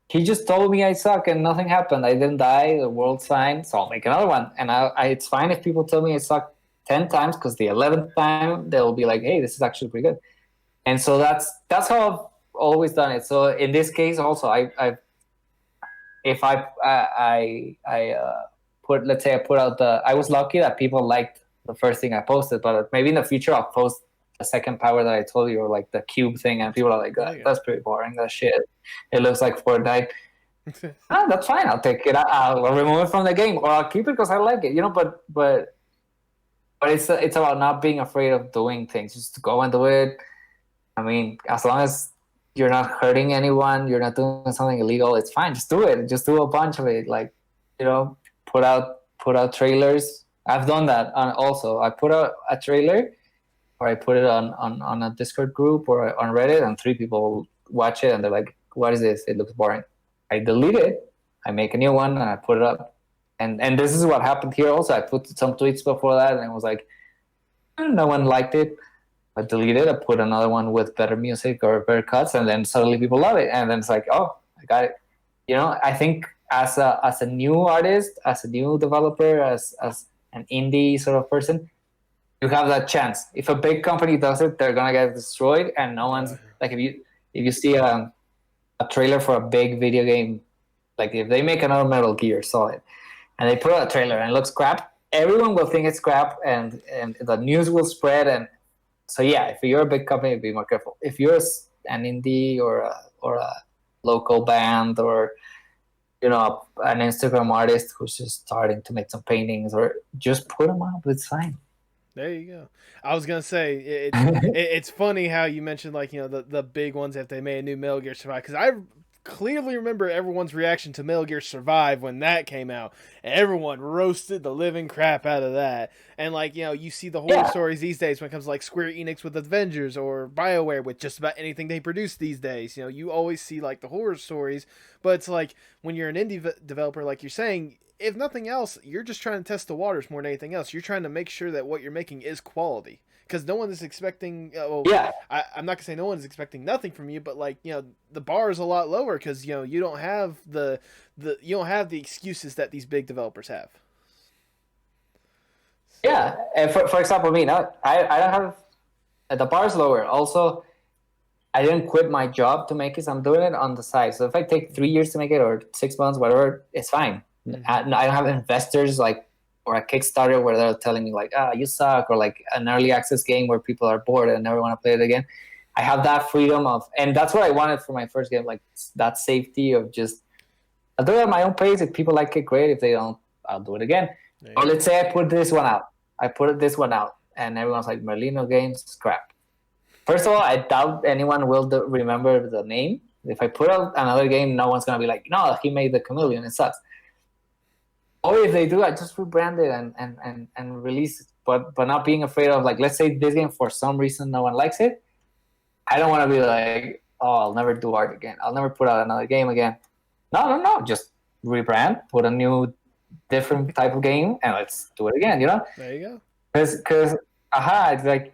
Speaker 2: he just told me I suck and nothing happened. I didn't die. The world's fine. So I'll make another one. And it's fine if people tell me I suck 10 times because the 11th time they'll be like, hey, this is actually pretty good. And so that's how I've always done it. So in this case also, if I let's say I put out I was lucky that people liked the first thing I posted, but maybe in the future I'll post the second power that I told you, or like the cube thing, and people are like, that's pretty boring. That shit. It looks like Fortnite. That's fine. I'll take it out. I'll remove it from the game, or I'll keep it because I like it. But it's about not being afraid of doing things. Just go and do it. I mean, as long as you're not hurting anyone, you're not doing something illegal, it's fine. Just do it. Just do a bunch of it. Like, put out trailers. I've done that. Also, I put out a trailer, or I put it on a Discord group or on Reddit, and 3 people watch it and they're like, what is this? It looks boring. I delete it, I make a new one, and I put it up. And this is what happened here also. I put some tweets before that, and it was like, no one liked it. I deleted it, I put another one with better music or better cuts, and then suddenly people love it. And then it's like, oh, I got it. I think as a new artist, as a new developer, as an indie sort of person, you have that chance. If a big company does it, they're gonna get destroyed, and no one's like if you see a trailer for a big video game, like if they make another Metal Gear Solid, and they put out a trailer and it looks crap, everyone will think it's crap, and the news will spread. And so if you're a big company, be more careful. If you're an indie or a local band or an Instagram artist who's just starting to make some paintings, or just put them up, it's fine.
Speaker 1: There you go. I was gonna say it's funny how you mentioned like the big ones if they made a new Metal Gear Survive, because I clearly remember everyone's reaction to Metal Gear Survive when that came out. Everyone roasted the living crap out of that, and like you see the horror stories these days when it comes to like Square Enix with Avengers or BioWare with just about anything they produce these days. You always see like the horror stories, but it's like when you're an indie developer, like you're saying, if nothing else, you're just trying to test the waters more than anything else. You're trying to make sure that what you're making is quality, because no one is expecting. I'm not gonna say no one is expecting nothing from you, but like the bar is a lot lower because you don't have the excuses that these big developers have.
Speaker 2: Yeah, and for example, me, I don't have the bar is lower. Also, I didn't quit my job to make it. So I'm doing it on the side. So if I take 3 years to make it or 6 months, whatever, it's fine. I don't have investors like or a Kickstarter where they're telling me like, you suck, or like an early access game where people are bored and never want to play it again. I have that freedom and that's what I wanted for my first game, like that safety of just, I'll do it at my own pace. If people like it, great. If they don't, I'll do it again. Or let's say I put this one out. And everyone's like, Merlino games, crap. First of all, I doubt anyone will remember the name. If I put out another game, no one's going to be like, no, he made the Chameleon, it sucks. Or if they do, I just rebrand it and release it. But not being afraid of, like, let's say this game, for some reason, no one likes it. I don't want to be like, oh, I'll never do art again. I'll never put out another game again. No. Just rebrand, put a new, different type of game, and let's do it again,
Speaker 1: There you go.
Speaker 2: Because, it's like,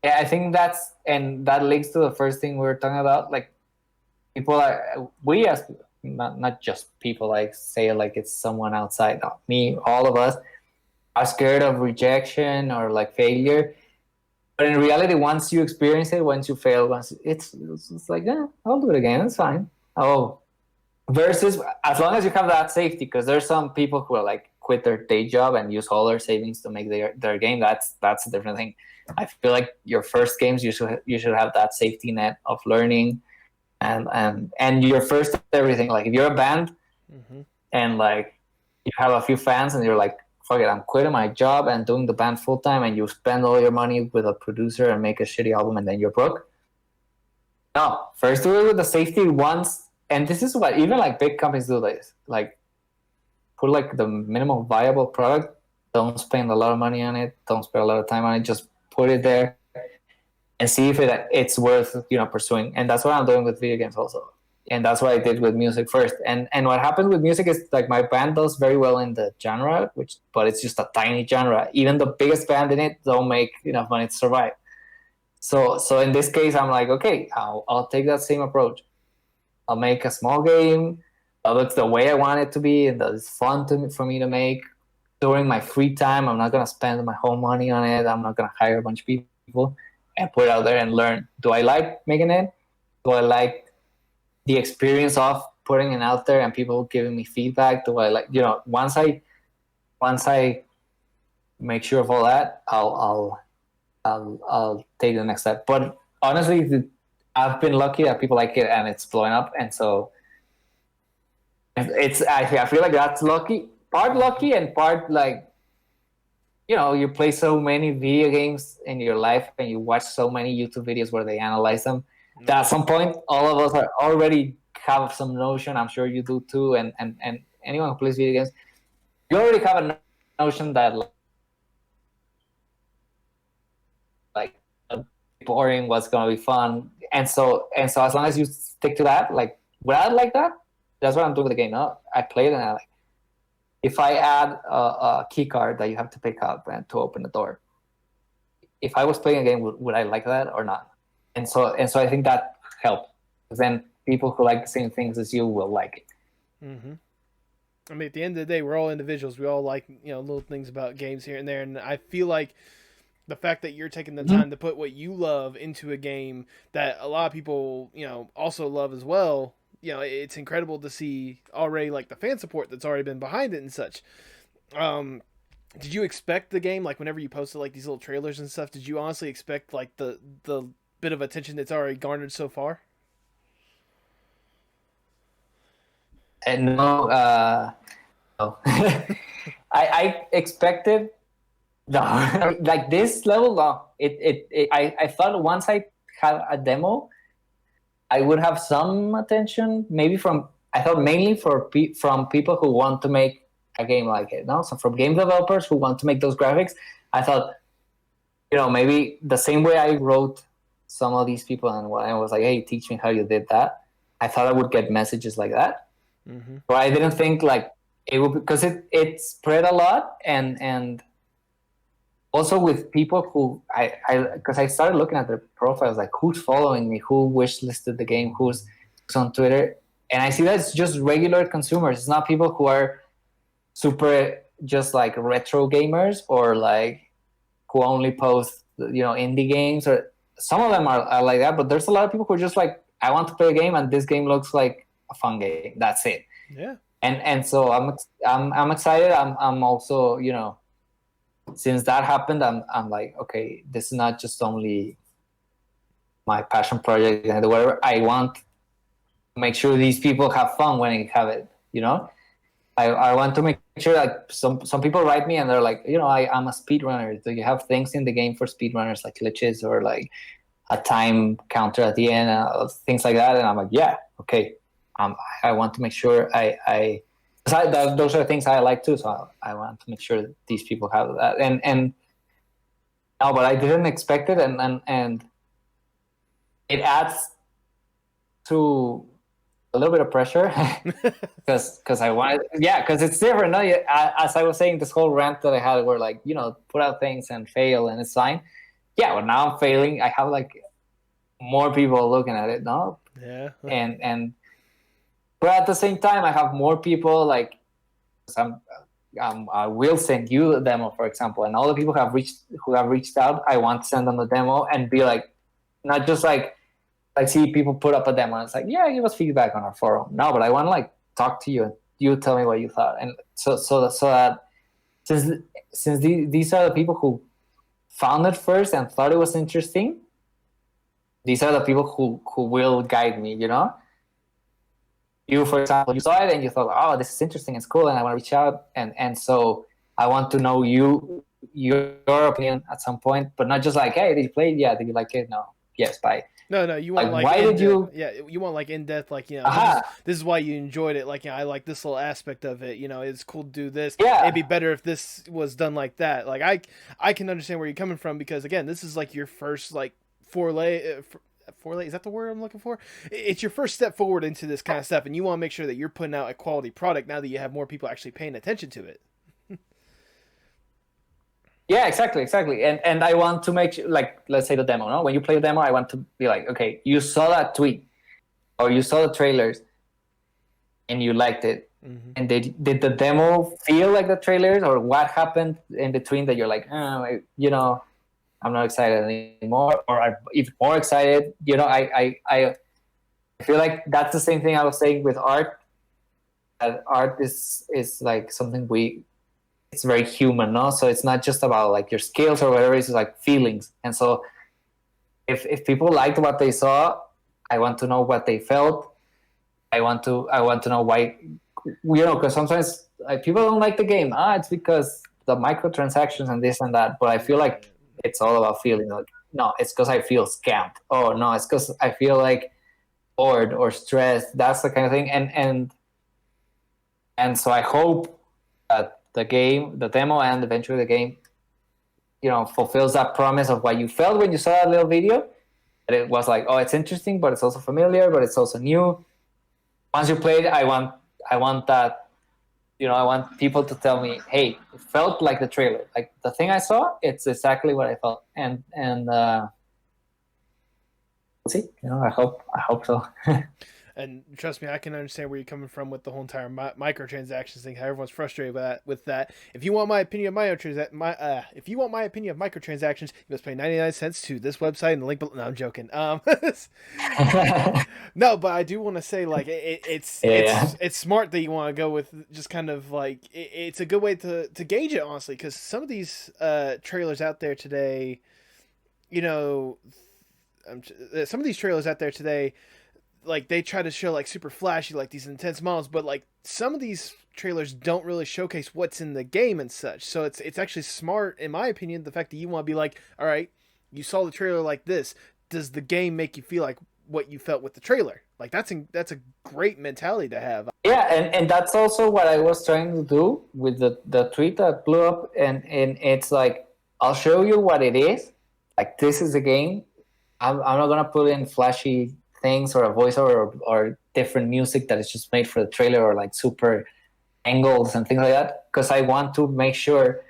Speaker 2: yeah, I think that links to the first thing we were talking about. Like, we as not just people, like say it like it's someone outside, not me, all of us are scared of rejection or like failure. But in reality, once you experience it, once you fail, it's like, I'll do it again, it's fine. Versus as long as you have that safety, because there's some people who are like quit their day job and use all their savings to make their game. That's a different thing. I feel like your first games, you should have that safety net of learning and your first everything. Like if you're a band and like you have a few fans and you're like, fuck it, I'm quitting my job and doing the band full time, and you spend all your money with a producer and make a shitty album and then you're broke. No, first do it with the safety once, and this is what even like big companies do this. Like put like the minimum viable product. Don't spend a lot of money on it. Don't spend a lot of time on it. Just put it there and see if it's worth pursuing. And that's what I'm doing with video games also. And that's what I did with music first. And what happened with music is like my band does very well in the genre, but it's just a tiny genre. Even the biggest band in it don't make enough money to survive. So in this case, I'm like, okay, I'll take that same approach. I'll make a small game that looks the way I want it to be and that is fun for me to make during my free time. I'm not gonna spend my whole money on it. I'm not gonna hire a bunch of people and put it out there and learn. Do I like making it? Do I like the experience of putting it out there and people giving me feedback? Do I like, once I make sure of all that, I'll take the next step. But honestly, I've been lucky that people like it and it's blowing up. And so I feel like that's part lucky and part like, you play so many video games in your life and you watch so many YouTube videos where they analyze them. That at some point, all of us are already have some notion. I'm sure you do too. And anyone who plays video games, you already have a notion that like boring, what's going to be fun. And so as long as you stick to that, like without like that, that's what I'm doing with the game. No, I play it and I like, if I add a key card that you have to pick up and to open the door, if I was playing a game, would I like that or not? And so I think that helped. Because then people who like the same things as you will like it.
Speaker 1: Mm-hmm. I mean, at the end of the day, we're all individuals. We all like little things about games here and there, and I feel like the fact that you're taking the time to put what you love into a game that a lot of people also love as well. It's incredible to see already like the fan support that's already been behind it and such. Did you expect the game, like whenever you posted like these little trailers and stuff, did you honestly expect like the bit of attention that's already garnered so far?
Speaker 2: And no. I expected like this level. No, I thought once I had a demo, I would have some attention, maybe I thought mainly from people who want to make a game like it. No, so from game developers who want to make those graphics. I thought, maybe the same way I wrote some of these people and when I was like, hey, teach me how you did that. I thought I would get messages like that. Mm-hmm. But I didn't think like it would, because it spread a lot and also with people who because I started looking at their profiles, like who's following me, who wish listed the game, who's on Twitter, and I see that it's just regular consumers. It's not people who are super just like retro gamers or like who only post indie games, or some of them are like that. But there's a lot of people who are just like, I want to play a game and this game looks like a fun game. That's it.
Speaker 1: Yeah.
Speaker 2: And so I'm excited. I'm also since that happened, I'm like, okay, this is not just only my passion project and whatever. I want to make sure these people have fun when they have it. I want to make sure that some people write me and they're like, I'm a speedrunner. Do you have things in the game for speedrunners, like glitches or like a time counter at the end, things like that? And I'm like, yeah, okay. I want to make sure those are things I like too. So I want to make sure that these people have that. And no, but I didn't expect it, and it adds to a little bit of pressure because I wanted, because it's different. No, as I was saying, this whole rant that I had, where like put out things and fail and it's fine. Yeah, well now I'm failing. I have like more people looking at it now.
Speaker 1: Yeah,
Speaker 2: and but at the same time, I have more people like I will send you a demo, for example, and all the people who have reached out, I want to send them a demo and be like, not just like see people put up a demo and it's like, yeah, give us feedback on our forum. No, but I want to like talk to you and you tell me what you thought. And so that since these are the people who found it first and thought it was interesting, these are the people who will guide me, you know. You, for example, you saw it and you thought, oh, this is interesting, it's cool, and I want to reach out, and so I want to know your opinion at some point, but not just like, hey, did you play it? Yeah, did you like it? No. Yes, bye.
Speaker 1: No, you want like
Speaker 2: Why
Speaker 1: in
Speaker 2: did
Speaker 1: depth.
Speaker 2: you?
Speaker 1: Yeah, you want like in depth. Like
Speaker 2: Aha.
Speaker 1: this is why you enjoyed it. Like I like this little aspect of it. It's cool to do this.
Speaker 2: Yeah.
Speaker 1: It'd be better if this was done like that. Like I can understand where you're coming from because again, this is like your first like foray. Is that the word I'm looking for? It's your first step forward into this kind of stuff, and you want to make sure that you're putting out a quality product now that you have more people actually paying attention to it.
Speaker 2: Yeah, exactly. And I want to make sure, like, let's say the demo, no? When you play the demo, I want to be like, okay, you saw that tweet or you saw the trailers and you liked it. Mm-hmm. And did the demo feel like the trailers, or what happened in between that you're like, I'm not excited anymore, or I'm even more excited? I feel like that's the same thing I was saying with art. That art is like something it's very human, no? So it's not just about like your skills or whatever, it's like feelings. And so if people liked what they saw, I want to know what they felt. I want to know why, because sometimes people don't like the game. It's because the microtransactions and this and that. But I feel like it's all about feeling. Like, no, it's because I feel scammed. Oh no, it's because I feel like bored or stressed. That's the kind of thing. And so I hope that the game, the demo, and eventually the game, fulfills that promise of what you felt when you saw that little video. That it was like, oh, it's interesting, but it's also familiar, but it's also new. Once you play it, I want that, I want people to tell me, hey, it felt like the trailer. Like the thing I saw, it's exactly what I felt. And we'll see. I hope so.
Speaker 1: And trust me, I can understand where you're coming from with the whole entire microtransactions thing. How everyone's frustrated with that. If you want my opinion of if you want my opinion of microtransactions, you must pay 99 cents to this website and the link below. No, I'm joking. No, but I do want to say like it's smart that you want to go with just kind of like it's a good way to gauge it honestly, because some of these trailers out there today, some of these trailers out there today, like they try to show like super flashy, like these intense models, but like some of these trailers don't really showcase what's in the game and such. So it's actually smart, in my opinion, the fact that you want to be like, all right, you saw the trailer like this. Does the game make you feel like what you felt with the trailer? Like that's a great mentality to have.
Speaker 2: Yeah, and that's also what I was trying to do with the tweet that blew up, and it's like, I'll show you what it is. Like this is a game. I'm not gonna put in flashy things or a voiceover or different music that is just made for the trailer, or like super angles and things like that, because I want to make sure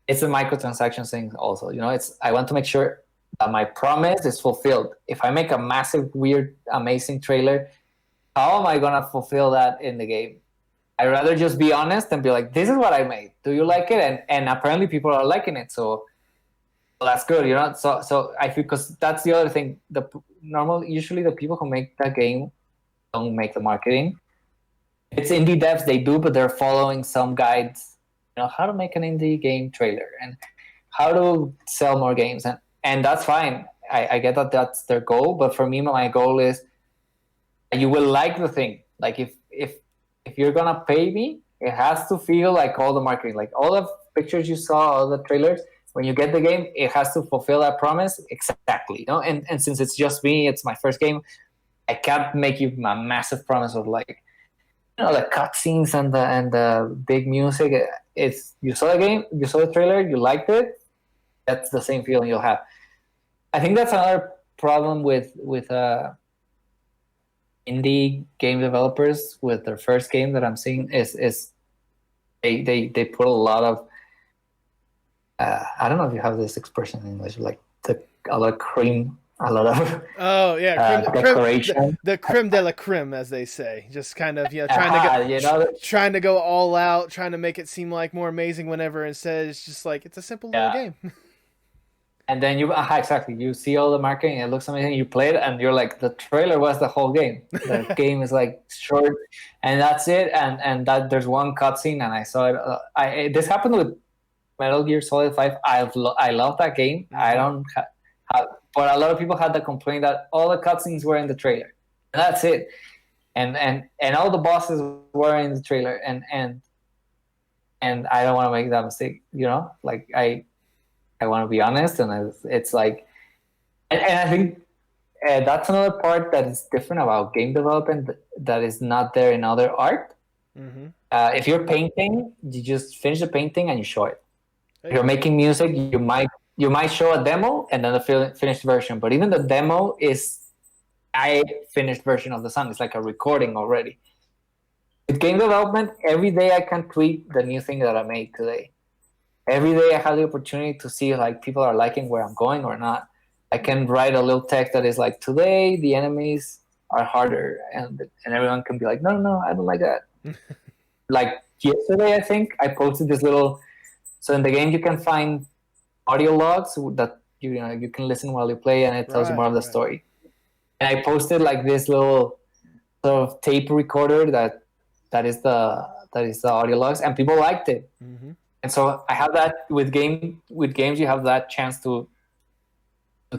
Speaker 2: it's a microtransaction thing also. I want to make sure that my promise is fulfilled. If I make a massive, weird, amazing trailer, how am I gonna fulfill that in the game? I'd rather just be honest and be like, this is what I made. Do you like it? And apparently people are liking it. So that's good, So I feel, because that's the other thing. Usually the people who make that game don't make the marketing. It's indie devs, they do, but they're following some guides, how to make an indie game trailer and how to sell more games, and that's fine. I get that that's their goal, but for me, my goal is you will like the thing. Like if you're gonna pay me, it has to feel like all the marketing, like all the pictures you saw, all the trailers. When you get the game, it has to fulfill that promise exactly. And since it's just me, it's my first game, I can't make you a massive promise of like, the cutscenes and the big music. It's, you saw the game, you saw the trailer, you liked it. That's the same feeling you'll have. I think that's another problem with indie game developers with their first game that I'm seeing is they put a lot of I don't know if you have this expression in English, like a lot of cream, a lot of decoration,
Speaker 1: the creme de la creme, as they say. Just kind of trying to go all out, trying to make it seem like more amazing. Whenever instead it's just like it's a simple little game.
Speaker 2: And then you see all the marketing, it looks amazing. You play it, and you're like, the trailer was the whole game. The game is like short, and that's it. And that there's one cutscene, and I saw it. This happened with Metal Gear Solid 5. I love that game. I don't have But a lot of people had the complaint that all the cutscenes were in the trailer. And that's it. And all the bosses were in the trailer. And I don't want to make that mistake, Like I want to be honest, and it's like, and I think that's another part that is different about game development that is not there in other art.
Speaker 1: Mm-hmm.
Speaker 2: If you're painting, you just finish the painting and you show it. If you're making music, you might show a demo and then the finished version. But even the demo is a finished version of the song. It's like a recording already. With game development, every day I can tweet the new thing that I made today. Every day I have the opportunity to see like people are liking where I'm going or not. I can write a little text that is like, today the enemies are harder, and everyone can be like, no, I don't like that. Like yesterday, I think I posted this little. So in the game, you can find audio logs that you can listen while you play, and it tells you more of the story. And I posted like this little sort of tape recorder that is the audio logs, and people liked it.
Speaker 1: Mm-hmm.
Speaker 2: And so I have that with games. You have that chance to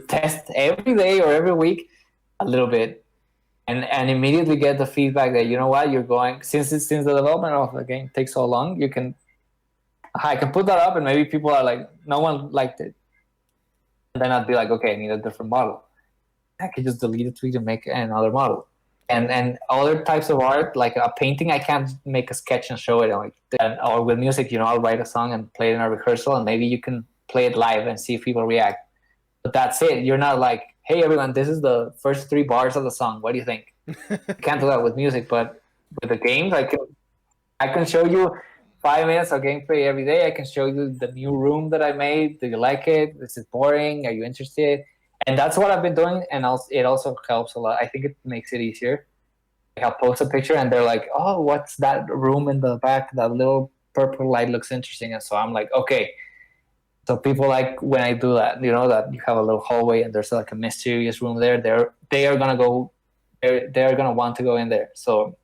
Speaker 2: test every day or every week a little bit, and immediately get the feedback that you're going, since the development of the game takes so long, I can put that up and maybe people are like, no one liked it, and then I'd be like, okay, I need a different model. I could just delete a tweet and make another model. And other types of art, like a painting, I can't make a sketch and show it. Or with music, I'll write a song and play it in a rehearsal, and maybe you can play it live and see if people react. But that's it. You're not like, hey, everyone, this is the first 3 bars of the song. What do you think? You can't do that with music, but with the games, I can show you 5 minutes of gameplay every day. I can show you the new room that I made. Do you like it? This is boring. Are you interested? And that's what I've been doing, and it also helps a lot. I think it makes it easier. I'll post a picture, and they're like, oh, what's that room in the back? That little purple light looks interesting. And so I'm like, okay. So people like when I do that, that you have a little hallway and there's like a mysterious room there. They are gonna go. They're gonna want to go in there. So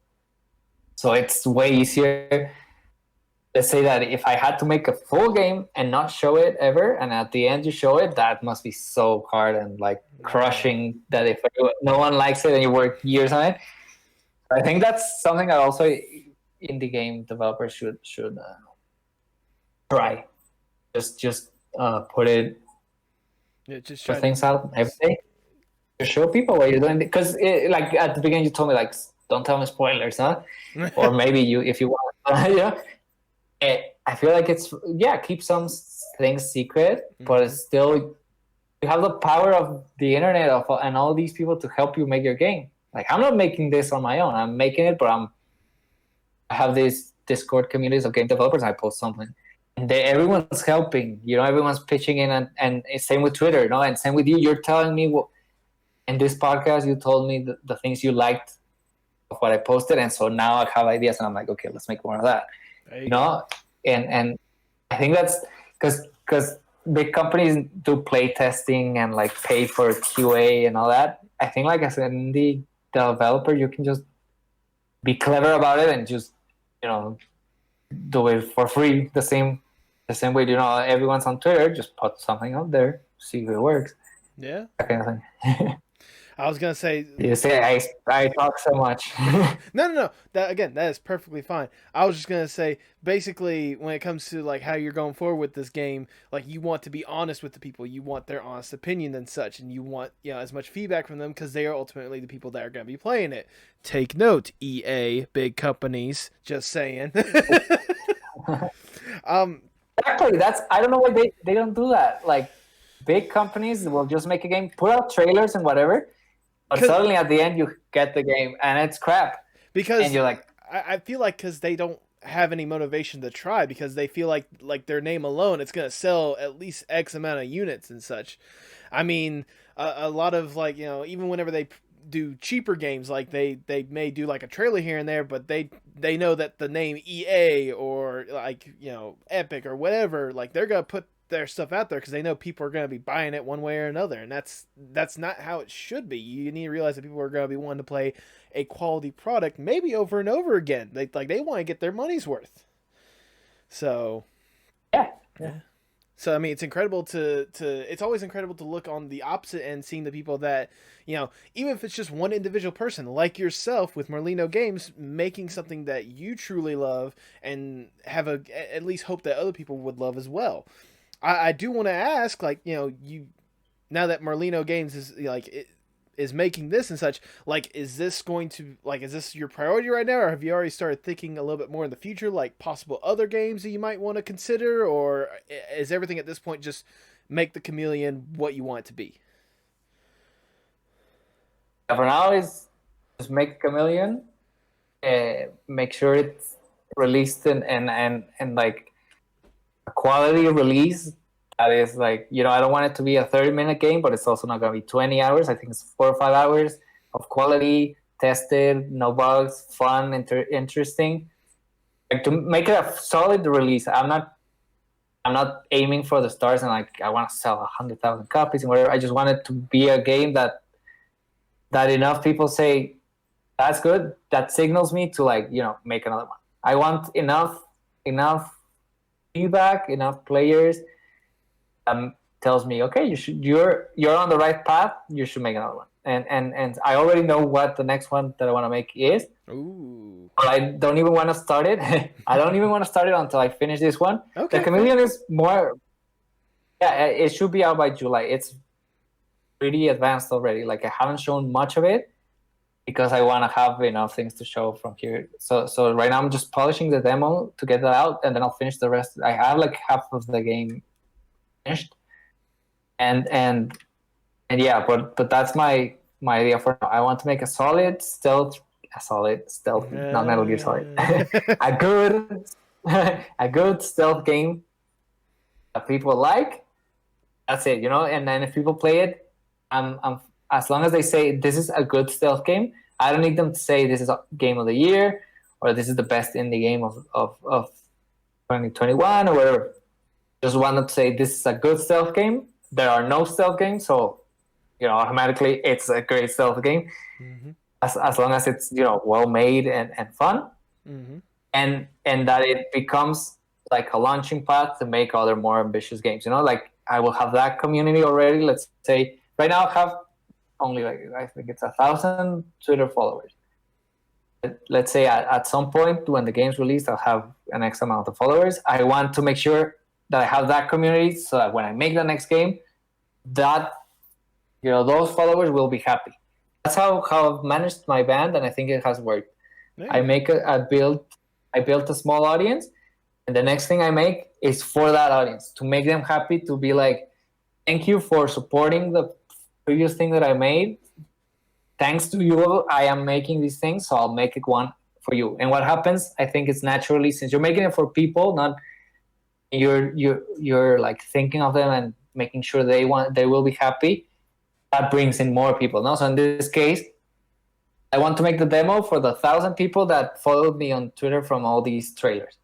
Speaker 2: it's way easier. Let's say that if I had to make a full game and not show it ever, and at the end you show it, that must be so hard and like crushing. That if no one likes it and you work years on it, I think that's something that also indie game developers should try. Just put it.
Speaker 1: Yeah, just
Speaker 2: put things out every day to show people what you're doing. Because like at the beginning you told me like, don't tell me spoilers, huh? Or maybe if you want, I feel like it's keep some things secret, but it's still you have the power of the internet and all these people to help you make your game. Like I'm not making this on my own. I'm making it, but I have these Discord communities of game developers. And I post something, and everyone's helping. Everyone's pitching in, and same with Twitter, and same with you. You're telling me what in this podcast you told me the things you liked of what I posted, and so now I have ideas, and I'm like, okay, let's make more of that. And I think that's because big companies do play testing and like pay for QA and all that. I think like as an indie developer, you can just be clever about it and just do it for free. The same way everyone's on Twitter, just put something up there, see if it works.
Speaker 1: Yeah,
Speaker 2: that kind of thing.
Speaker 1: I was gonna say.
Speaker 2: You say I talk so much.
Speaker 1: No. That is perfectly fine. I was just gonna say, basically, when it comes to like how you're going forward with this game, like you want to be honest with the people, you want their honest opinion and such, and you want as much feedback from them because they are ultimately the people that are gonna be playing it. Take note, EA, big companies. Just saying.
Speaker 2: Exactly. I don't know why they don't do that. Like big companies will just make a game, put out trailers and whatever. But suddenly at the end you get the game and it's crap.
Speaker 1: And
Speaker 2: you're like,
Speaker 1: I feel like because they don't have any motivation to try because they feel like their name alone it's gonna sell at least X amount of units and such. I mean, a lot of like even whenever they do cheaper games, like they may do like a trailer here and there, but they know that the name EA or like Epic or whatever, like they're gonna put their stuff out there because they know people are going to be buying it one way or another, and that's not how it should be. You need to realize that people are going to be wanting to play a quality product maybe over and over again. They want to get their money's worth. So
Speaker 2: yeah.
Speaker 1: So I mean, it's incredible to it's always incredible to look on the opposite end, seeing the people that, even if it's just one individual person like yourself with Merlino Games, making something that you truly love and have at least hope that other people would love as well. I do want to ask, like, you, now that Merlino Games is making this and such, like, is this your priority right now, or have you already started thinking a little bit more in the future, like possible other games that you might want to consider, or is everything at this point just make the Chameleon what you want it to be?
Speaker 2: For now, is just make Chameleon, make sure it's released and like a quality release that is like, I don't want it to be a 30-minute game, but it's also not going to be 20 hours. I think it's 4 or 5 hours of quality, tested, no bugs, fun, interesting. Like, to make it a solid release. I'm not aiming for the stars and like I want to sell 100,000 copies and whatever. I just want it to be a game that enough people say that's good. That signals me to like, make another one. I want enough feedback, enough players tells me, okay, you're on the right path. You should make another one. And I already know what the next one that I want to make is.
Speaker 1: Ooh.
Speaker 2: But I don't even want to start it. I don't even want to start it until I finish this one.
Speaker 1: Okay.
Speaker 2: The Chameleon is more. Yeah, it should be out by July. It's pretty advanced already. Like, I haven't shown much of it because I want to have enough things to show from here. So right now I'm just polishing the demo to get that out, and then I'll finish the rest. I have like half of the game finished, and yeah, but that's my idea for now. I want to make a solid stealth, not Metal Gear Solid, a good stealth game that people like. That's it, and then if people play it, I'm as long as they say this is a good stealth game, I don't need them to say this is a game of the year or this is the best indie game of 2021 or whatever. Just want them to say this is a good stealth game. There are no stealth games, so automatically it's a great stealth game.
Speaker 1: Mm-hmm.
Speaker 2: As long as it's well made and fun,
Speaker 1: mm-hmm.
Speaker 2: and that it becomes like a launching pad to make other more ambitious games. Like, I will have that community already. Let's say right now I have only I think it's 1,000 Twitter followers. Let's say at some point when the game's released, I'll have an X amount of followers. I want to make sure that I have that community so that when I make the next game, that those followers will be happy. That's how I've managed my band, and I think it has worked. Yeah. I built a small audience, and the next thing I make is for that audience, to make them happy, to be like, thank you for supporting the previous thing that I made. Thanks to you, I am making these things, so I'll make it one for you. And what happens, I think it's naturally, since you're making it for people, not you're like thinking of them and making sure they will be happy. That brings in more people. No? So in this case, I want to make the demo for the 1,000 people that followed me on Twitter from all these trailers.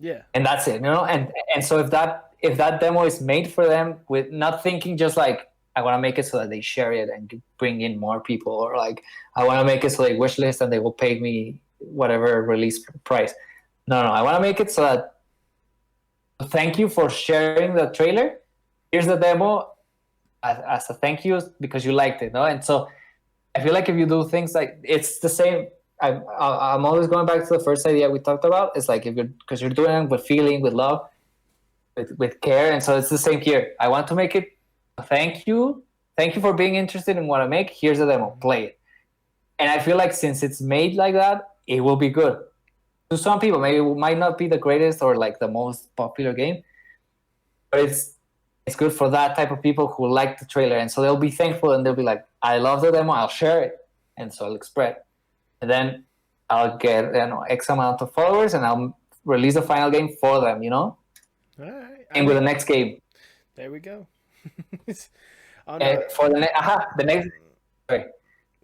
Speaker 1: Yeah.
Speaker 2: And that's it, And so if that demo is made for them, with not thinking just like, I want to make it so that they share it and bring in more people, or like, I want to make it so they wish list and they will pay me whatever release price. No, I want to make it so that, thank you for sharing the trailer. Here's the demo as a thank you because you liked it, no? And so I feel like if you do things like, it's the same. I'm always going back to the first idea we talked about. It's like, because you're doing it with feeling, with love, with care, and so it's the same here. I want to make it a thank you for being interested in what I make. Here's the demo, play it. And I feel like since it's made like that, it will be good. To some people, maybe it might not be the greatest or like the most popular game, but it's good for that type of people who like the trailer, and so they'll be thankful and they'll be like, I love the demo, I'll share it, and so I'll spread. And then I'll get X amount of followers, and I'll release the final game for them,
Speaker 1: All right.
Speaker 2: And with the next game.
Speaker 1: There we go.
Speaker 2: For the next.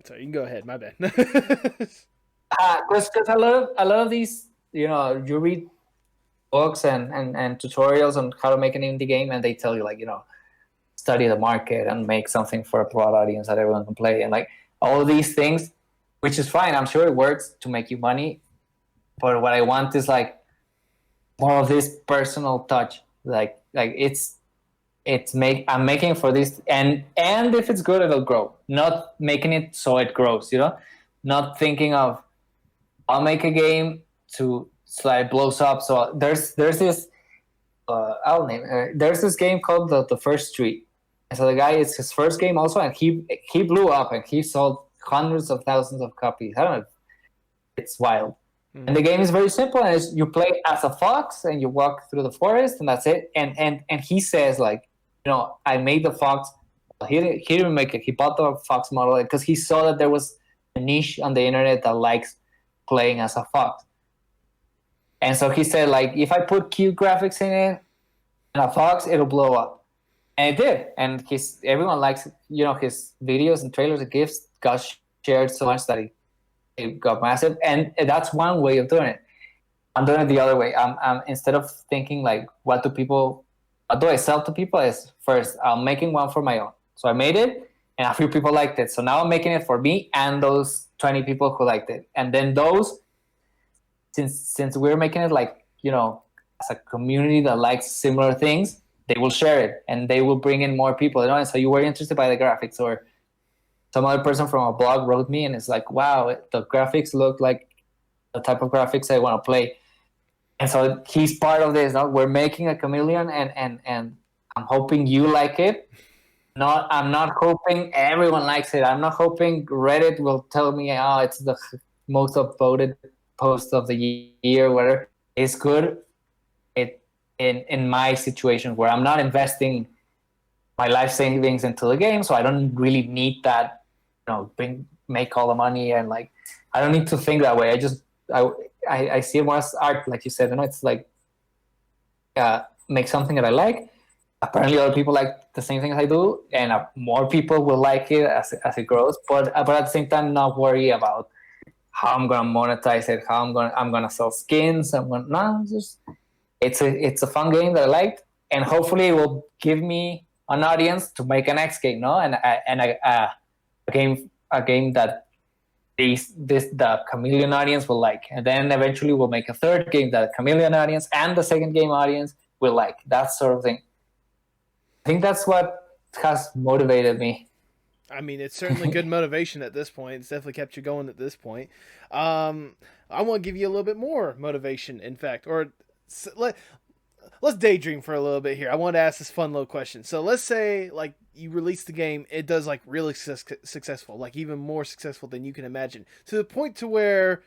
Speaker 1: Sorry, you can go ahead. My bad.
Speaker 2: Because a lot of these, you read books and tutorials on how to make an indie game, and they tell you like, study the market and make something for a broad audience that everyone can play, and like all of these things, which is fine. I'm sure it works to make you money, but what I want is like more of this personal touch. Like it's I'm making it for this, and if it's good, it'll grow. Not making it so it grows, not thinking of I'll make a game so that it blows up. So there's this I'll name it. There's this game called the First Street. And so the guy, it's his first game also, and he blew up and he sold hundreds of thousands of copies. I don't know, it's wild. And the game is very simple. And you play as a fox and you walk through the forest, and that's it. And he says, like, I made the fox. He didn't make it. He bought the fox model because he saw that there was a niche on the internet that likes playing as a fox. And so he said, like, if I put cute graphics in it and a fox, it'll blow up. And it did. And everyone likes, his videos and trailers and GIFs got shared so much that it got massive. And that's one way of doing it. I'm doing it the other way. I'm instead of thinking, like, what do I sell to people? Is first, I'm making one for my own. So I made it, and a few people liked it. So now I'm making it for me and those 20 people who liked it. And then those, since we're making it like, as a community that likes similar things, they will share it and they will bring in more people. And so you were interested by the graphics, or some other person from a blog wrote me and it's like, wow, the graphics look like the type of graphics I want to play. And so he's part of this. No? We're making a Chameleon, and I'm hoping you like it. I'm not hoping everyone likes it. I'm not hoping Reddit will tell me, oh, it's the most upvoted post of the year, whatever. It's good. In my situation where I'm not investing my life savings into the game, so I don't really need that, make all the money, and like I don't need to think that way. I see it more as art, like you said. It's like make something that I like. Apparently, other people like the same thing as I do, and more people will like it as it grows. But at the same time, not worry about how I'm gonna monetize it, how I'm gonna sell skins. It's a fun game that I liked, and hopefully it will give me an audience to make a next game, no? And a game that the Chameleon audience will like, and then eventually we'll make a third game that the Chameleon audience and the second game audience will like. That sort of thing. I think that's what has motivated me.
Speaker 1: I mean, it's certainly good motivation at this point. It's definitely kept you going at this point. I want to give you a little bit more motivation, in fact, or let's daydream for a little bit here. I want to ask this fun little question. So let's say, like, you release the game, it does, like, really successful, like even more successful than you can imagine, to the point to where,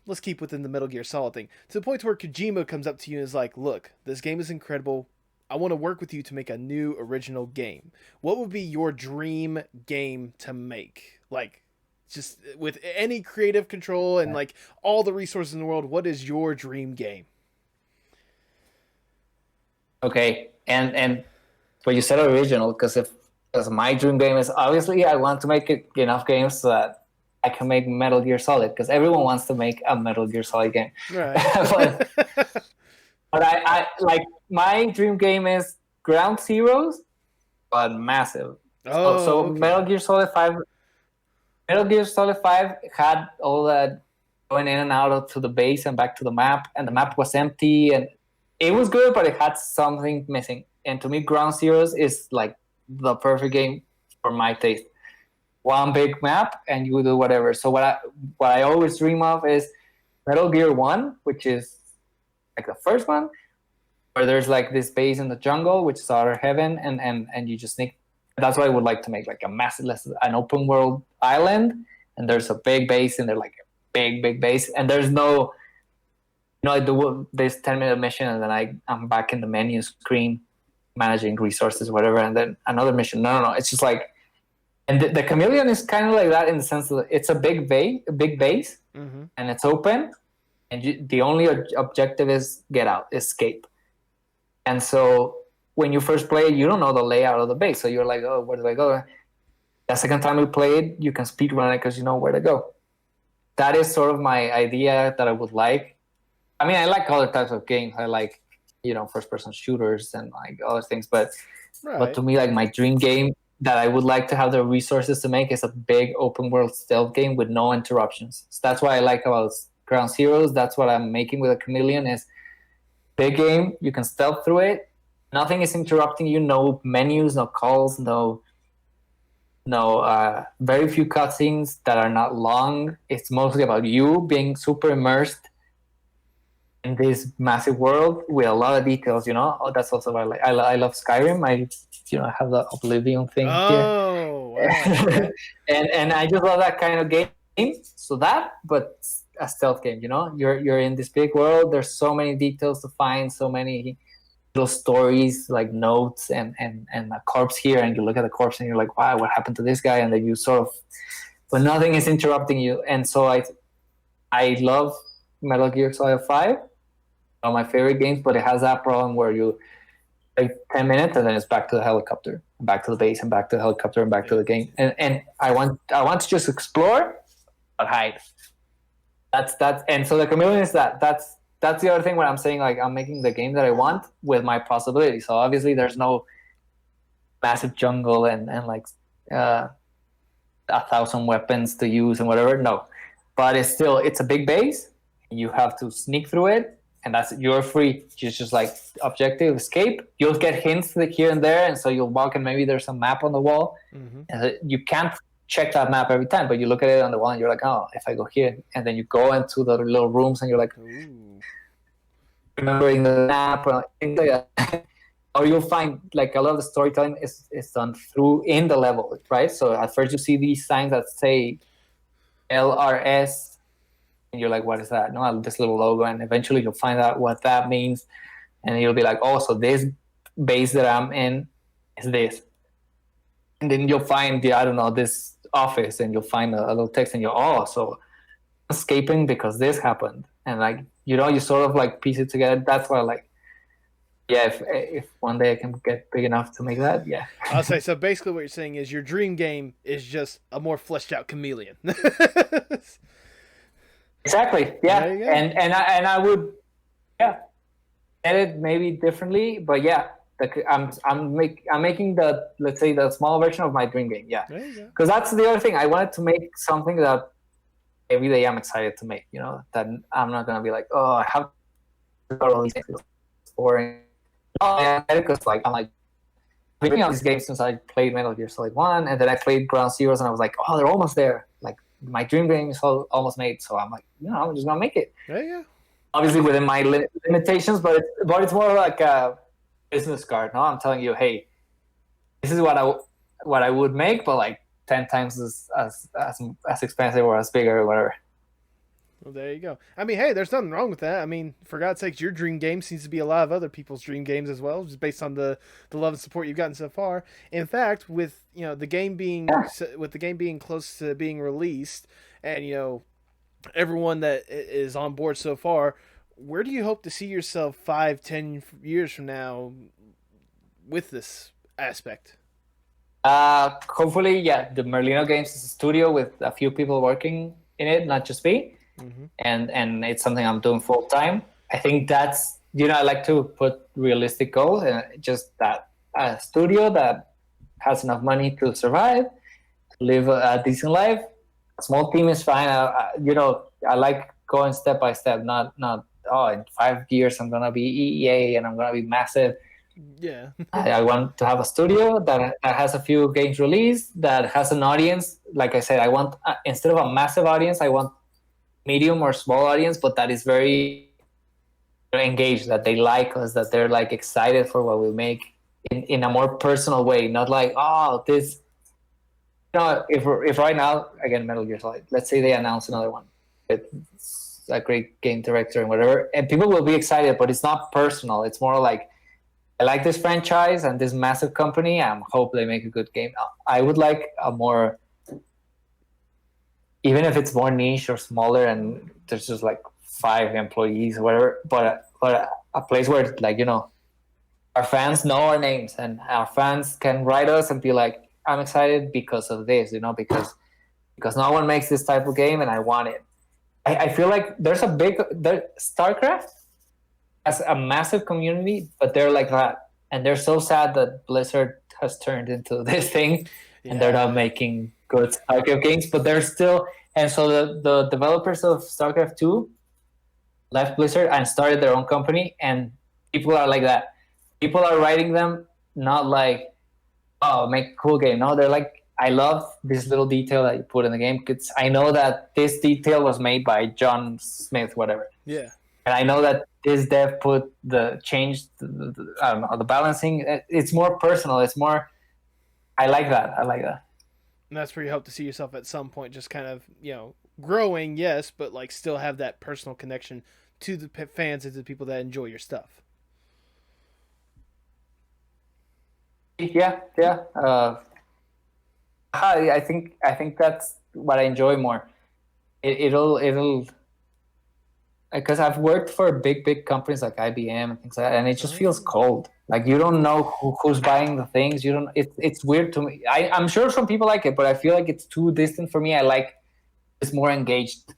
Speaker 1: let's keep within the Metal Gear Solid thing, to the point to where Kojima comes up to you and is like, look, this game is incredible. I want to work with you to make a new original game. What would be your dream game to make? Like, just with any creative control and like all the resources in the world, what is your dream game?
Speaker 2: Okay, and but you said original, because my dream game is, obviously I want to make enough games so that I can make Metal Gear Solid, because everyone wants to make a Metal Gear Solid game.
Speaker 1: Right.
Speaker 2: But I like, my dream game is Ground Zeroes, but massive. So okay. Metal Gear Solid 5 had all that going in and out to the base and back to the map, and the map was empty, and it was good, but it had something missing. And to me, Ground Zeroes is like the perfect game for my taste. One big map, and you do whatever. So what I always dream of is Metal Gear 1, which is like the first one, where there's like this base in the jungle, which is outer heaven, and you just sneak. That's what I would like to make, like an open world island, and there's a big base, and they're like a big base, and there's no, I do this 10-minute mission, and then I'm back in the menu screen, managing resources, whatever, and then another mission. No, it's just like, and the Chameleon is kind of like that, in the sense that it's a big base, mm-hmm. and it's open. And the only objective is get out, escape. And so when you first play it, you don't know the layout of the base. So you're like, oh, where do I go? The second time you play it, you can speedrun it because you know where to go. That is sort of my idea that I would like. I mean, I like other types of games. I like, first-person shooters and like other things. But to me, like, my dream game that I would like to have the resources to make is a big open-world stealth game with no interruptions. So that's what I like about Ground Zeroes. That's what I'm making with a Chameleon, is big game. You can stealth through it. Nothing is interrupting you. No menus, no calls, no very few cutscenes that are not long. It's mostly about you being super immersed in this massive world with a lot of details. Oh, that's also why I love Skyrim. I have the Oblivion thing here.
Speaker 1: Oh, wow. Okay.
Speaker 2: and I just love that kind of game. So that, but a stealth game. You're in this big world. There's so many details to find, so many little stories like notes and a corpse here, and you look at the corpse and you're like, wow, what happened to this guy? And then you sort of, but nothing is interrupting you. And so I love Metal Gear Solid 5, one of my favorite games, but it has that problem where you like 10 minutes and then it's back to the helicopter, back to the base, and back to the helicopter, and back to the game. And I want to just explore but hide. That's and so the Chameleon is that's the other thing when I'm saying like I'm making the game that I want with my possibilities. So obviously there's no massive jungle and like 1,000 weapons to use and whatever. No, but it's a big base. You have to sneak through it, and you're free. Just like objective escape. You'll get hints like here and there, and so you'll walk and maybe there's a map on the wall. Mm-hmm. And you can't check that map every time, but you look at it on the wall and you're like, oh, if I go here, and then you go into the little rooms and you're like, ooh, remembering the map or things like that. Or you'll find like a lot of the storytelling is done through in the level, right? So at first you see these signs that say LRS, and you're like, what is that? No, this little logo, and eventually you'll find out what that means, and you'll be like, oh, so this base that I'm in is this, and then you'll find this office, and you'll find a little text, and so I'm escaping because this happened, and like you sort of like piece it together. That's why like. Yeah, if one day I can get big enough to make that, yeah.
Speaker 1: I'll say, so basically what you're saying is your dream game is just a more fleshed out Chameleon.
Speaker 2: Exactly, yeah. And I would, yeah, edit maybe differently, but yeah, I'm making the, let's say, the small version of my dream game, yeah. Because that's the other thing. I wanted to make something that every day I'm excited to make, that I'm not going to be like, oh, I have to go all these things. It's boring. Oh, yeah, because I'm like playing on these games since I played Metal Gear Solid 1, and then I played Ground Zeroes, and I was like, oh, they're almost there. Like my dream game is almost made, so I'm like, I'm just gonna make it.
Speaker 1: Yeah.
Speaker 2: Obviously within my limitations, but it's more like a business card. No, I'm telling you, hey, this is what I would make, but like 10 times as expensive or as bigger or whatever.
Speaker 1: Well, there you go. I mean, hey, there's nothing wrong with that. I mean, for God's sakes, your dream game seems to be a lot of other people's dream games as well, just based on the love and support you've gotten so far. In fact, with the game being close to being released, and everyone that is on board so far, where do you hope to see yourself 5-10 years from now with this aspect?
Speaker 2: Hopefully, yeah, the Merlino Games is a studio with a few people working in it, not just me. Mm-hmm. And it's something I'm doing full time. I think that's I like to put realistic goals, and just that a studio that has enough money to survive, to live a decent life. A small team is fine. I like going step by step, not in 5 years I'm gonna be EA and I'm gonna be massive.
Speaker 1: Yeah.
Speaker 2: I want to have a studio that has a few games released, that has an audience. Like I said, I want instead of a massive audience, I want medium or small audience, but that is very engaged, that they like us, that they're like excited for what we make in a more personal way, not like, oh, this, if right now, again, Metal Gear Solid, let's say they announce another one, it's a great game director and whatever, and people will be excited, but it's not personal. It's more like, I like this franchise and this massive company, I hope they make a good game. I would like a more, even if it's more niche or smaller and there's just like 5 employees or whatever, but a place where like, our fans know our names and our fans can write us and be like, I'm excited because of this, because no one makes this type of game and I want it. I feel like there's StarCraft has a massive community, but they're like that. And they're so sad that Blizzard has turned into this thing and they're not making good StarCraft games, but they're still, and so the developers of StarCraft 2 left Blizzard and started their own company, and people are like that. people are writing them not like, oh, make a cool game. No, they're like, I love this little detail that you put in the game. I know that this detail was made by John Smith, whatever.
Speaker 1: Yeah.
Speaker 2: And I know that this dev put I don't know, the balancing. It's more personal. It's more. I like that. I like that.
Speaker 1: And that's where you hope to see yourself at some point, just kind of, growing, yes, but like still have that personal connection to the fans and to the people that enjoy your stuff.
Speaker 2: Yeah, yeah. I think that's what I enjoy more. It'll because I've worked for big companies like IBM and things like that, and it just feels cold. Like you don't know who's buying the things. You don't. It's weird to me. I'm sure some people like it, but I feel like it's too distant for me. I like this more engaged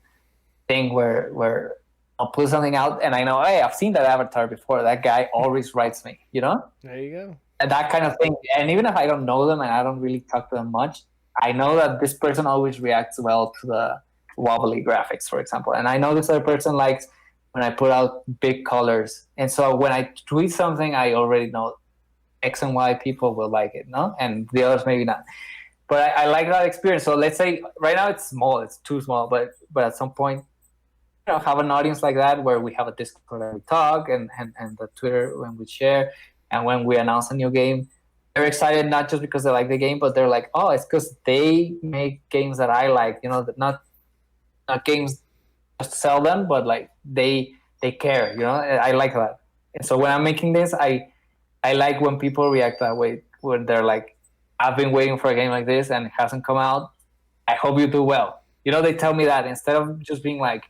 Speaker 2: thing where I'll put something out and I know, hey, I've seen that avatar before. That guy always writes me.
Speaker 1: There you go.
Speaker 2: And that kind of thing. And even if I don't know them and I don't really talk to them much, I know that this person always reacts well to the wobbly graphics, for example. And I know this other person likes when I put out big colors. And so when I tweet something, I already know X and Y people will like it, no? And the others maybe not. But I like that experience. So let's say right now it's small, it's too small, but at some point, have an audience like that where we have a Discord where we talk and the Twitter when we share and when we announce a new game. They're excited not just because they like the game, but they're like, oh, it's because they make games that I like, not games just to sell them, but like they care, I like that. And so when I'm making this, I like when people react that way, when they're like, I've been waiting for a game like this and it hasn't come out. I hope you do well. They tell me that instead of just being like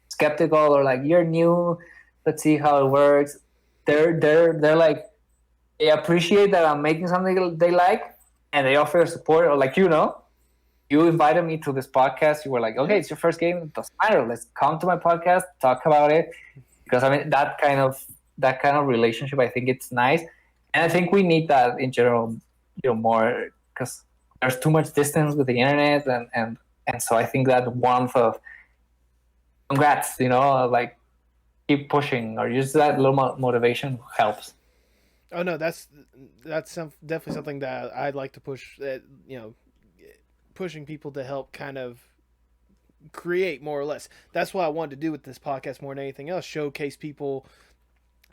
Speaker 2: skeptical or like, you're new, let's see how it works. They're like, they appreciate that I'm making something they like and they offer support, or like, you invited me to this podcast. You were like, okay, it's your first game. It doesn't matter. Let's come to my podcast, talk about it. Because I mean, that kind of relationship, I think it's nice. And I think we need that in general, more, because there's too much distance with the internet. And so I think that warmth of congrats, like keep pushing, or just that little motivation helps.
Speaker 1: Oh no, that's definitely something that I'd like to push. That pushing people to help kind of create more or less. That's what I wanted to do with this podcast more than anything else. Showcase people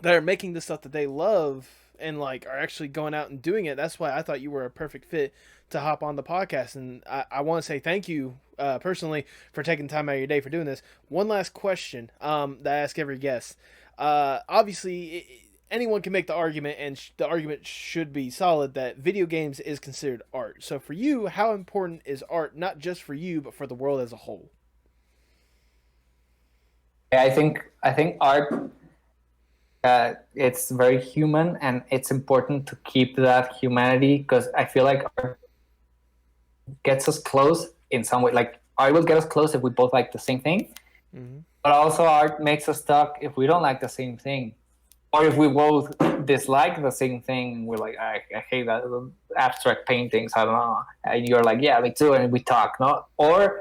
Speaker 1: that are making the stuff that they love and like are actually going out and doing it. That's why I thought you were a perfect fit to hop on the podcast. And I want to say thank you personally for taking time out of your day for doing this. One last question that I ask every guest. Obviously, anyone can make the argument, and the argument should be solid, that video games is considered art. So for you, how important is art, not just for you, but for the world as a whole?
Speaker 2: I think art, it's very human, and it's important to keep that humanity, because I feel like art gets us close in some way. Like art will get us close if we both like the same thing, but also art makes us stuck if we don't like the same thing, or if we both dislike the same thing. We're like, I hate that abstract paintings, I don't know, and you're like, yeah, me too, and we talk, no? Or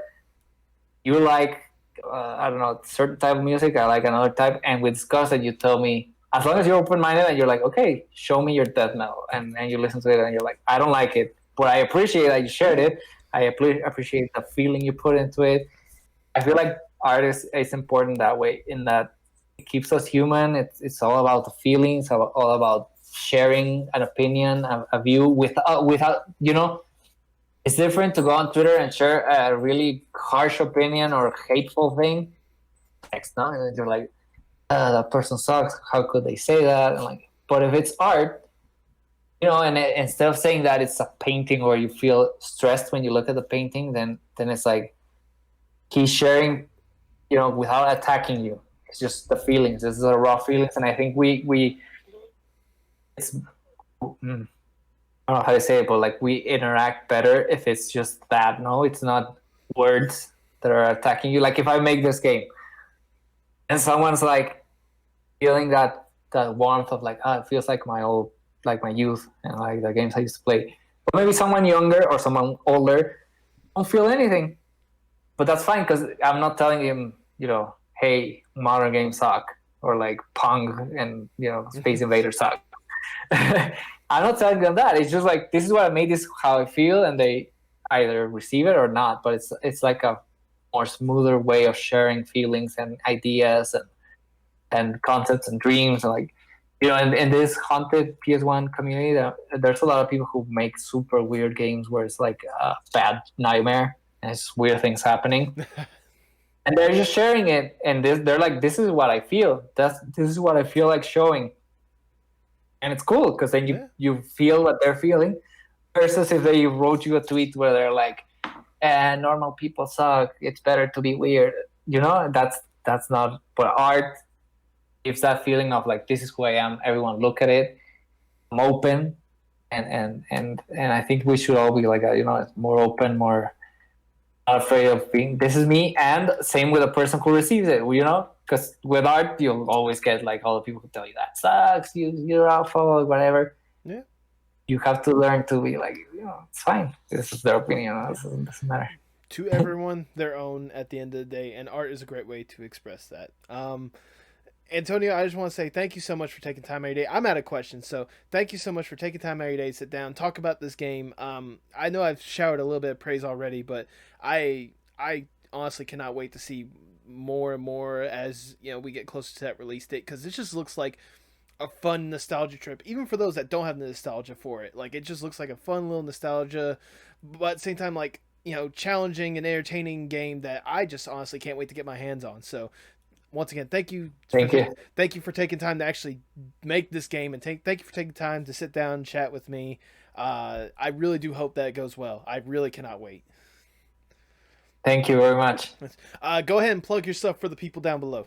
Speaker 2: you like I don't know, certain type of music, I like another type, and we discuss it. You tell me, as long as you're open-minded and you're like, okay, show me your death metal, and you listen to it and you're like, I don't like it, but I appreciate that you shared it. I appreciate the feeling you put into it. I feel like art is important that way, in that it keeps us human. It's all about the feelings, all about sharing an opinion, a view without it's different to go on Twitter and share a really harsh opinion or hateful thing. Text, no? And you're like, that person sucks. How could they say that? And like, but if it's art, and instead of saying that it's a painting, or you feel stressed when you look at the painting, then it's like he's sharing, without attacking you. It's just the feelings. This is the raw feelings, and I think we it's. I don't know how to say it, but like we interact better if it's just that. No, it's not words that are attacking you. Like if I make this game and someone's like feeling that warmth of like, it feels like my youth and like the games I used to play. But maybe someone younger or someone older don't feel anything. But that's fine, because I'm not telling him, hey, modern games suck, or like Pong and Space Invaders suck. I'm not telling them that. It's just like, this is what I made, this is how I feel, and they either receive it or not. But it's like a more smoother way of sharing feelings and ideas and concepts and dreams, and like, in this haunted PS1 community, there's a lot of people who make super weird games where it's like a bad nightmare and it's weird things happening. And they're just sharing it, and they're like, this is what I feel. This is what I feel like showing. And it's cool because then you feel what they're feeling, versus if they wrote you a tweet where they're like, normal people suck, it's better to be weird. That's not. But art gives that feeling of like, this is who I am. Everyone look at it. I'm open, and I think we should all be like that. More open, more not afraid of being. This is me, and same with the person who receives it. Because with art, you'll always get like all the people who tell you that sucks. You're awful, whatever.
Speaker 1: Yeah.
Speaker 2: You have to learn to be like, it's fine. This is their opinion. It doesn't matter.
Speaker 1: To everyone, their own at the end of the day, and art is a great way to express that. Antonio, I just want to say thank you so much for taking time out of your day. I'm out of questions, so thank you so much for taking time out of your day to sit down, talk about this game. I know I've showered a little bit of praise already, but I honestly cannot wait to see more and more as we get closer to that release date, because it just looks like a fun nostalgia trip, even for those that don't have the nostalgia for it. Like, it just looks like a fun little nostalgia, but at the same time, like, challenging and entertaining game that I just honestly can't wait to get my hands on. So once again, thank you for taking time to actually make this game, and thank you for taking time to sit down and chat with me. I really do hope that it goes well. I really cannot wait.
Speaker 2: Thank you very much.
Speaker 1: Go ahead and plug your stuff for the people down below.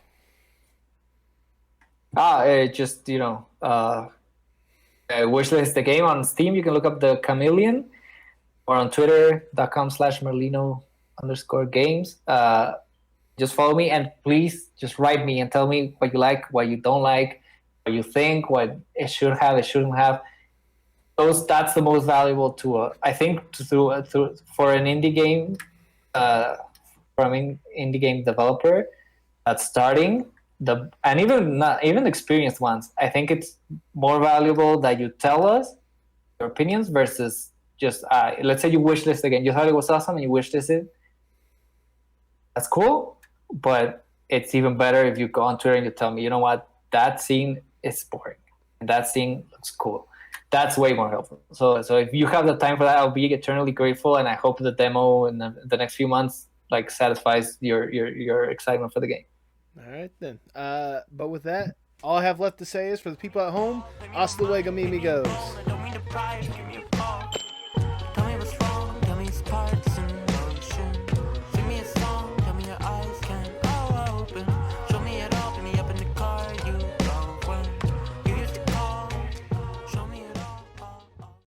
Speaker 2: Just wishlist the game on Steam. You can look up the Chameleon, or on Twitter.com/Merlino_games. Just follow me, and please just write me and tell me what you like, what you don't like, what you think, what it should have, it shouldn't have. That's the most valuable tool, I think, for an indie game, from an indie game developer that's starting, and even experienced ones. I think it's more valuable that you tell us your opinions versus just let's say you wishlist the game. You thought it was awesome and you wishlisted. That's cool, but it's even better if you go on Twitter and you tell me, you know what, that scene is boring, and that scene looks cool. That's way more helpful. So if you have the time for that, I'll be eternally grateful, and I hope the demo in the next few months like satisfies your excitement for the game.
Speaker 1: All right then. But with that, all I have left to say is, for the people at home, hasta luego, amigos.